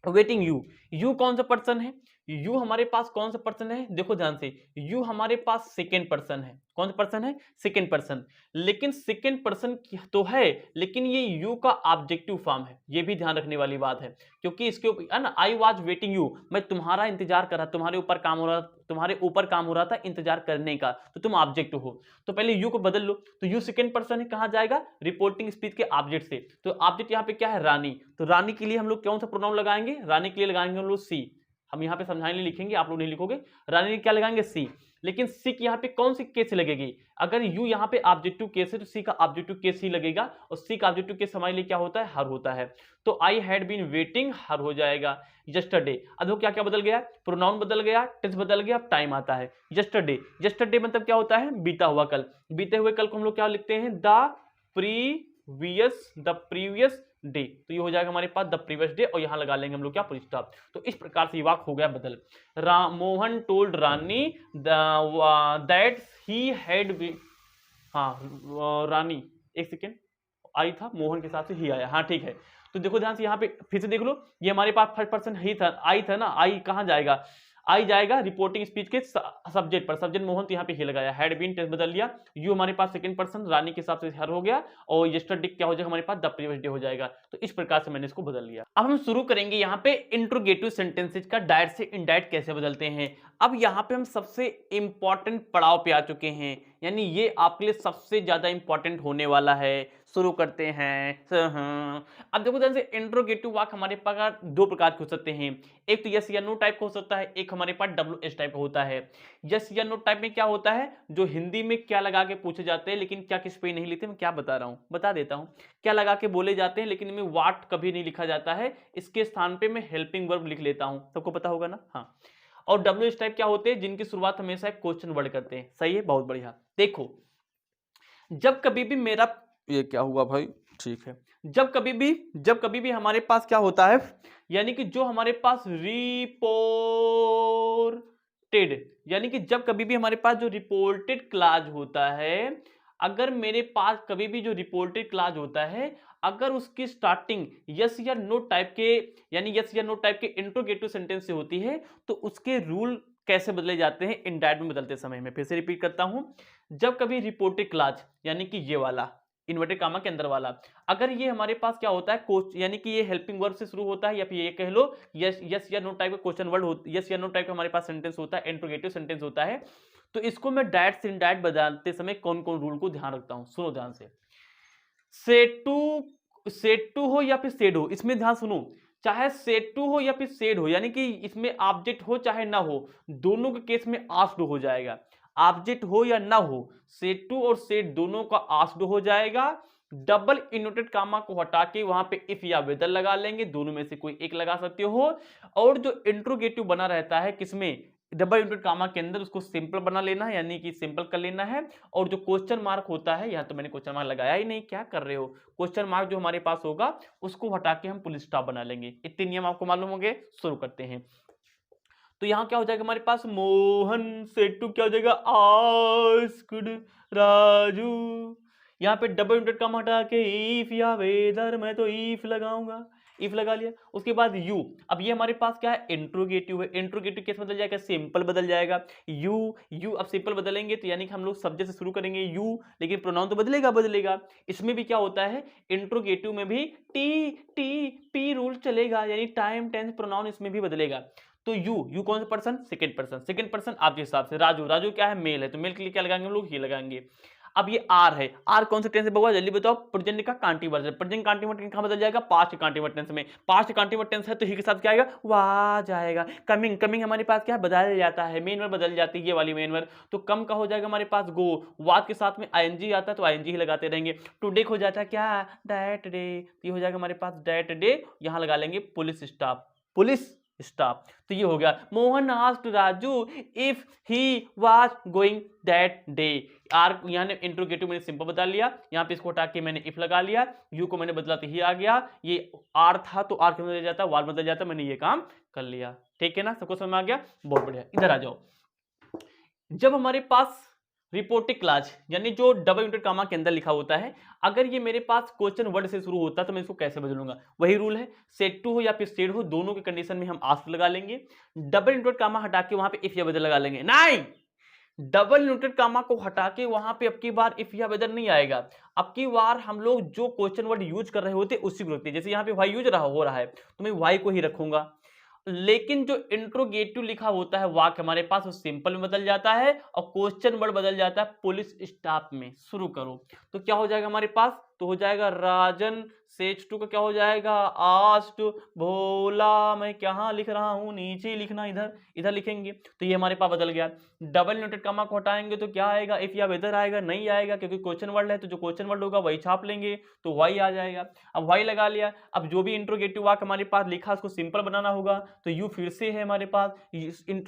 S1: वेटिंग यू, यू कौन सा पर्सन है, यू हमारे पास कौन सा पर्सन है, देखो ध्यान से, यू हमारे पास सेकेंड पर्सन है। कौन सा पर्सन है, सेकेंड पर्सन। लेकिन सेकेंड पर्सन तो है, लेकिन ये यू का ऑब्जेक्टिव फॉर्म है, ये भी ध्यान रखने वाली बात है। क्योंकि इसके ऊपर ना, आई वाज वेटिंग यू, मैं तुम्हारा इंतजार कर रहा, तुम्हारे ऊपर काम हो रहा, तुम्हारे ऊपर काम हो रहा था इंतजार करने का, तो तुम ऑब्जेक्ट हो। तो पहले यू को बदल लो, तो यू सेकेंड पर्सन है, कहां जाएगा, रिपोर्टिंग स्पीच के ऑब्जेक्ट से। तो ऑब्जेक्ट यहाँ पे क्या है, रानी। तो रानी के लिए हम लोग कौन सा प्रोनाउन लगाएंगे, रानी के लिए लगाएंगे हम लोग सी। हम यहाँ पे समझाने लिखेंगे, आप लोग नहीं लिखोगे, रानी ने क्या लगाएंगे, सी। लेकिन सी यहाँ पे कौन सी केस लगेगी, अगर यू यहाँ पे ऑब्जेक्टिव केस है तो सी का ऑब्जेक्टिव केस ही लगेगा, और सी का ऑब्जेक्टिव केस हमारे लिए क्या होता है, हर होता है। तो आई हैड बीन वेटिंग, हर हो जाएगा। यस्टरडे, अब क्या क्या बदल गया, प्रोनाउन बदल गया, टेंस बदल गया, अब टाइम आता है। यस्टरडे, यस्टरडे मतलब क्या होता है, बीता हुआ कल। बीते हुए कल को हम लोग क्या लिखते हैं, द प्रीवियस डे। तो ये हो जाएगा हमारे पास द प्रीवियस डे, और यहां लगा लेंगे हम लोग क्या, फुल स्टॉप। तो इस प्रकार से ये वाक्य हो गया बदल। Mohan told Rani that he had, हाँ रानी, एक सेकेंड, आई था, मोहन के साथ से ही आया, हाँ ठीक है। तो देखो ध्यान से यहाँ पे फिर से देख लो, ये हमारे पास फर्स्ट पर्सन ही था, आई था ना, आई कहाँ जाएगा, आई जाएगा रिपोर्टिंग स्पीच के सब्जेक्ट पर, सब्जेक्ट मोहन, तो यहाँ पे ही लगाया, हैड बीन टेंस बदल लिया। यू हमारे पास सेकंड पर्सन, रानी के हिसाब से हर हो गया, और यस्टरडे क्या हो जाएगा हमारे पास, द प्रीवियस डे हो जाएगा। तो इस प्रकार से मैंने इसको बदल लिया। अब हम शुरू करेंगे यहाँ पे इंट्रोगेटिव सेंटेंसेज का डायरेक्ट से इनडायरेक्ट कैसे बदलते हैं। अब यहाँ पे हम सबसे इंपॉर्टेंट पड़ाव पे आ चुके हैं, यानी ये आपके लिए सबसे ज्यादा इंपॉर्टेंट होने वाला है। शुरू करते हैं। अब देखो ध्यान से, इंट्रोगेटिव वाक्य हमारे पास दो प्रकार के हो सकते हैं, एक तो यस या नो टाइप का हो सकता है, एक हमारे पास WH टाइप का होता है। यस या नो टाइप में क्या होता है, जो हिंदी में क्या लगा के पूछे जाते हैं, लेकिन क्या किस पे नहीं लिखते, मैं क्या बता रहा हूं, बता देता हूं। क्या लगा के बोले जाते हैं, लेकिन इनमें वाट कभी नहीं लिखा जाता है, इसके स्थान पे मैं हेल्पिंग वर्ब लिख लेता हूं, सबको पता होगा ना। हाँ, और WH टाइप क्या होते हैं, जिनकी शुरुआत हमेशा एक क्वेश्चन वर्ड करते हैं। सही है, बहुत बढ़िया। देखो, जब कभी भी मेरा, ये क्या हुआ भाई, ठीक है, जब कभी भी हमारे पास क्या होता है, यानी कि जो हमारे पास रिपोर्टेड, यानी कि जब कभी भी हमारे पास जो रिपोर्टेड क्लाज होता है, अगर मेरे पास कभी भी जो रिपोर्टेड क्लाज होता है, अगर उसकी स्टार्टिंग यस या नो टाइप के, यानी यस या नो टाइप के इंट्रोगेटिव सेंटेंस से होती है, तो उसके रूल कैसे बदले जाते हैं इनडायरेक्ट में बदलते समय में। फिर से रिपीट करता हूं, जब कभी रिपोर्टेड क्लाज, यानी कि ये वाला इन्वर्टेड कामा के अंदर वाला, अगर ये हमारे पास क्या होता है, यानी कि ये हेल्पिंग वर्ब से शुरू होता है, या फिर ये कह लो यस या नो टाइप का क्वेश्चन वर्ड, यस या नो टाइप का हमारे पास सेंटेंस होता है, इंट्रोगेटिव सेंटेंस होता है, तो इसको मैं डायरेक्ट से इनडायरेक्ट बदलते समय कौन कौन रूल को ध्यान रखता हूं, सुनो ध्यान से। सेड टू हो या फिर सेड हो, इसमें ध्यान सुनो, चाहे सेड टू हो या फिर सेड हो, यानी कि इसमें ऑब्जेक्ट हो चाहे ना हो, दोनों के केस में आस्क्ड हो जाएगा। ऑब्जेक्ट हो या ना हो, सेड टू और सेड दोनों का आस्क्ड हो जाएगा। डबल इनवर्टेड कामा को हटा के वहां पे इफ या वेदर लगा लेंगे, दोनों में से कोई एक लगा सकते हो। और जो इंट्रोगेटिव बना रहता है किसमें, डबल इनवर्टेड कामा के अंदर उसको सिंपल बना लेना है, यानी कि सिंपल कर लेना है। और जो क्वेश्चन मार्क होता है, यहाँ तो मैंने क्वेश्चन मार्क लगाया ही नहीं, क्या कर रहे हो, क्वेश्चन मार्क जो हमारे पास होगा उसको हटा के हम फुल स्टॉप बना लेंगे। इतने नियम आपको मालूम होंगे। शुरू करते हैं। तो यहाँ क्या हो जाएगा हमारे पास, मोहन सेटू क्या हो जाएगा, आस्क्ड राजू। यहाँ पे डबल इनवर्टेड कॉमा हटा के इफ या वेदर, मैं तो इफ लगाऊंगा, इफ लगा लिया। उसके बाद यू, अब ये हमारे पास क्या है, इंट्रोगेटिव है। इंट्रोगेटिव कैसे बदल जाएगा, सिंपल बदल जाएगा। यू अब सिंपल बदलेंगे तो यानी कि हम लोग सब्जेक्ट से शुरू करेंगे यू, लेकिन प्रोनाउन तो बदलेगा। इसमें भी क्या होता है, इंट्रोगेटिव में भी टी टी पी रूल चलेगा, यानी टाइम टेंस प्रोनाउन इसमें भी बदलेगा। तो यू कौन सा पर्सन, सेकंड पर्सन आपके हिसाब से। राजू क्या है, मेल है, तो मेल के लिए क्या लगाएंगे हम लोग, ये लगाएंगे। अब ये आर है, आर कौन से टेंस से बहुआ, जल्दी बताओ। प्रेजेंट का कांटीवर्स है, प्रेजेंट कांटीवर्स कहां बदल जाएगा, पास्ट कांटीवर्स टेंस में। पास्ट कांटीवर्स टेंस है तो ही के साथ क्या आएगा, वा जाएगा। कमिंग हमारे पास क्या है, बदल जाता है, मेन वर्ब बदल जाती है, ये वाली मेन वर्ब। तो कम का हो जाएगा हमारे पास गो, वाद के साथ में आईएनजी आता है तो आईएनजी ही लगाते रहेंगे। टुडे हो जाता है क्या, दैट डे, ये हो जाएगा हमारे पास दैट डे, यहां लगा लेंगे पुलिस स्टाफ। तो ये हो गया, Mohan asked Raju if he was going that day. R यहाँ ने इंट्रोगेटिव मैंने सिंपल बता लिया, यहाँ पे इसको हटा के मैंने इफ लगा लिया, यू को मैंने बदला तो ही आ गया। ये आर था तो आर क्यों बदल जाता, वार बदल जाता, मैंने ये काम कर लिया। ठीक है ना, सबको समझ में आ गया, बहुत बढ़िया। इधर आ जाओ। जब हमारे पास रिपोर्टिंग क्लास यानी जो डबल इनवर्टेड कामा के अंदर लिखा होता है, अगर ये मेरे पास क्वेश्चन वर्ड से शुरू होता है तो मैं इसको कैसे बदलूंगा, वही रूल है। सेट टू हो या फिर सेड हो, दोनों के कंडीशन में हम आस्क लगा लेंगे। डबल इनवर्टेड कामा हटा के वहां पे इफ या वेदर लगा लेंगे। नहीं, डबल इनवर्टेड कामा को हटा के वहां पे अब की बार इफ या वेदर नहीं आएगा। अब की बार हम लोग जो क्वेश्चन वर्ड यूज कर रहे होते उसी को रखते हैं। जैसे यहाँ पे वाई यूज हो रहा है तो मैं वाई को ही रखूंगा, लेकिन जो इंट्रोगेटिव लिखा होता है वाक्य हमारे पास वो सिंपल में बदल जाता है और क्वेश्चन वर्ड बदल जाता है पुलिस स्टाफ में। शुरू करो तो क्या हो जाएगा हमारे पास, तो हो जाएगा राजन सेज टू का क्या हो जाएगा, आस्ट भोला, मैं क्या लिख रहा हूं, नीचे लिखना, इधर लिखेंगे। तो ये हमारे पास बदल गया। डबल नोटेड कॉमा को हटाएंगे तो क्या आएगा, इफ या वेदर आएगा, नहीं आएगा क्योंकि क्वेश्चन वर्ड है, तो जो क्वेश्चन वर्ड होगा वही छाप लेंगे, तो वाई आ जाएगा। अब वाई लगा लिया। अब जो भी इंट्रोगेटिव वाक्य हमारे पास लिखा उसको सिंपल बनाना होगा, तो यू फिर से है हमारे पास।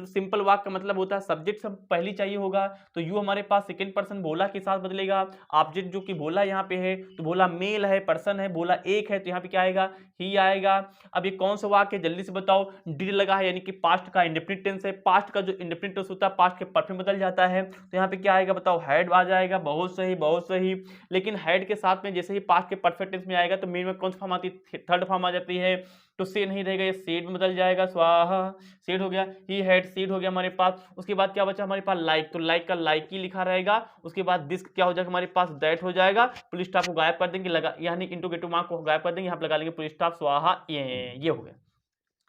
S1: सिंपल वाक्य का मतलब होता है सब्जेक्ट सब पहली चाहिए होगा, तो यू हमारे पास सेकंड पर्सन भोला के साथ बदलेगा। ऑब्जेक्ट जो कि भोला यहाँ पे है तो भोला मेल है, पर्सन है, भोला एक है, तो यहाँ पे क्या आएगा, ही आएगा। अब ये कौन सा वाक्य है जल्दी से बताओ, डिड लगा है यानी कि पास्ट का इंडेफिनिट टेंस है। पास्ट का जो इंडेफिनिट टेंस होता है पास्ट के परफेक्ट में बदल जाता है, तो यहाँ पे क्या आएगा बताओ, हैड आ जाएगा। बहुत सही बहुत सही। लेकिन हैड के साथ में जैसे ही पास्ट के परफेक्ट टेंस में आएगा तो मेन में कौन सा फॉर्म आती है, थर्ड फॉर्म आ जाती है, तो से नहीं रहेगा, ये सेड में बदल जाएगा। स्वाहा, सेड हो गया, ही हैड सेड हो गया हमारे पास। उसके बाद क्या बचा हमारे पास, लाइक, तो लाइक का लाइक ही लिखा रहेगा। उसके बाद दिस क्या हो जाएगा हमारे पास, दैट हो जाएगा। पुलिस स्टॉप को गायब कर देंगे, लगा यानी इंट्रोगेटिव मार्क को गायब कर देंगे, यहाँ पे लगा लेंगे पुलिस स्टॉप, स्वाहा। ये हो गया।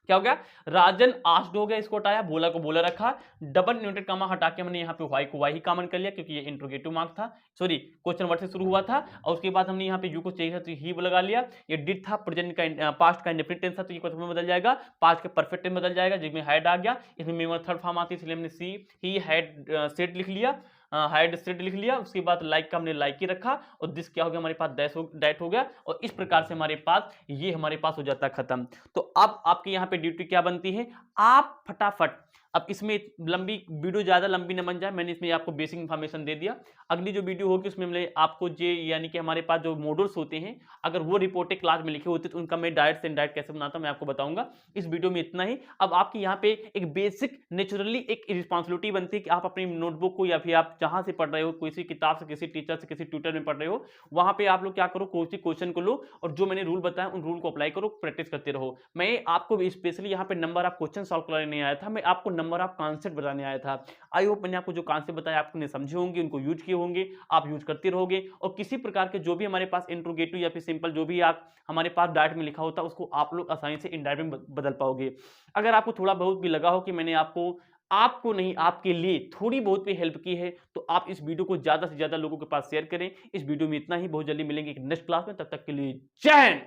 S1: क्या हो गया, राजन आस्क्ड हो गया, इसको हटाया, बोला को बोला रखा। डबल इन्वर्टेड कॉमा हटा के मैंने यहाँ पे वाई को वाई ही कॉमन कर लिया क्योंकि ये इंट्रोगेटिव मार्क था, सॉरी क्वेश्चन वर्ड से शुरू हुआ था। और उसके बाद हमने यहाँ पे यू को चाहिए था तो ही लगा लिया। ये डिड था, प्रेजेंट का पास्ट का इंडेफिनिट टेंस था, तो ये क्वेश्चन में बदल जाएगा, पास्ट के परफेक्ट टेंस बदल जाएगा, जिसमें हैड आ गया। इसमें मेमोर थर्ड फॉर्म आती है इसलिए हमने सी ही हैड सेड लिख लिया, हाइड सेड लिख लिया। उसके बाद लाइक का हमने लाइक ही रखा, और दिस क्या हो गया हमारे पास, दैट हो गया। और इस प्रकार से हमारे पास ये हमारे पास हो जाता है खत्म। तो अब आपके यहाँ पे ड्यूटी क्या बनती है, आप फटाफट, अब इसमें लंबी वीडियो ज्यादा लंबी न बन जाए, मैंने इसमें आपको बेसिक इन्फॉर्मेशन दे दिया। अगली जो वीडियो होगी उसमें मैं आपको जे यानी कि हमारे पास जो मॉड्यूल्स होते हैं अगर वो रिपोर्टेड क्लास में लिखे होते तो उनका मैं डायरेक्ट से इनडायरेक्ट कैसे बनाता हूं मैं आपको बताऊंगा। इस वीडियो में इतना ही। अब आपके यहाँ पे एक बेसिक नेचुरली एक रिस्पॉन्सिबिलिटी बनती है कि आप अपनी नोटबुक को या फिर आप जहां से पढ़ रहे हो, किसी किताब से, किसी टीचर से, किसी ट्यूटर में पढ़ रहे हो, वहां पे आप लोग क्या करो, कोई क्वेश्चन को लो और जो मैंने रूल बताया उन रूल को अप्लाई करो, प्रैक्टिस करते रहो। मैं आपको स्पेशली यहाँ पे नंबर ऑफ क्वेश्चन सॉल्व कराने नहीं आया था, मैं आपको नंबर ऑफ कॉन्सेप्ट बताने आया था। आई होप मैंने आपको जो कॉन्सेप्ट बताया आपने समझे होंगे, उनको यूज किए होंगे, आप यूज करते रहोगे। और किसी प्रकार के जो भी हमारे पास इंट्रोगेटिव या फिर सिंपल जो भी आप हमारे पास डायरेक्ट में लिखा होता है उसको आप लोग आसानी से इनडायरेक्ट में बदल पाओगे। अगर आपको थोड़ा बहुत भी लगा हो कि मैंने आपको नहीं आपके लिए थोड़ी बहुत भी हेल्प की है तो आप इस वीडियो को ज्यादा से ज्यादा लोगों के पास शेयर करें। इस वीडियो में इतना ही, बहुत जल्दी मिलेंगे एक नेक्स्ट क्लास में, तब तक के लिए जय हिंद।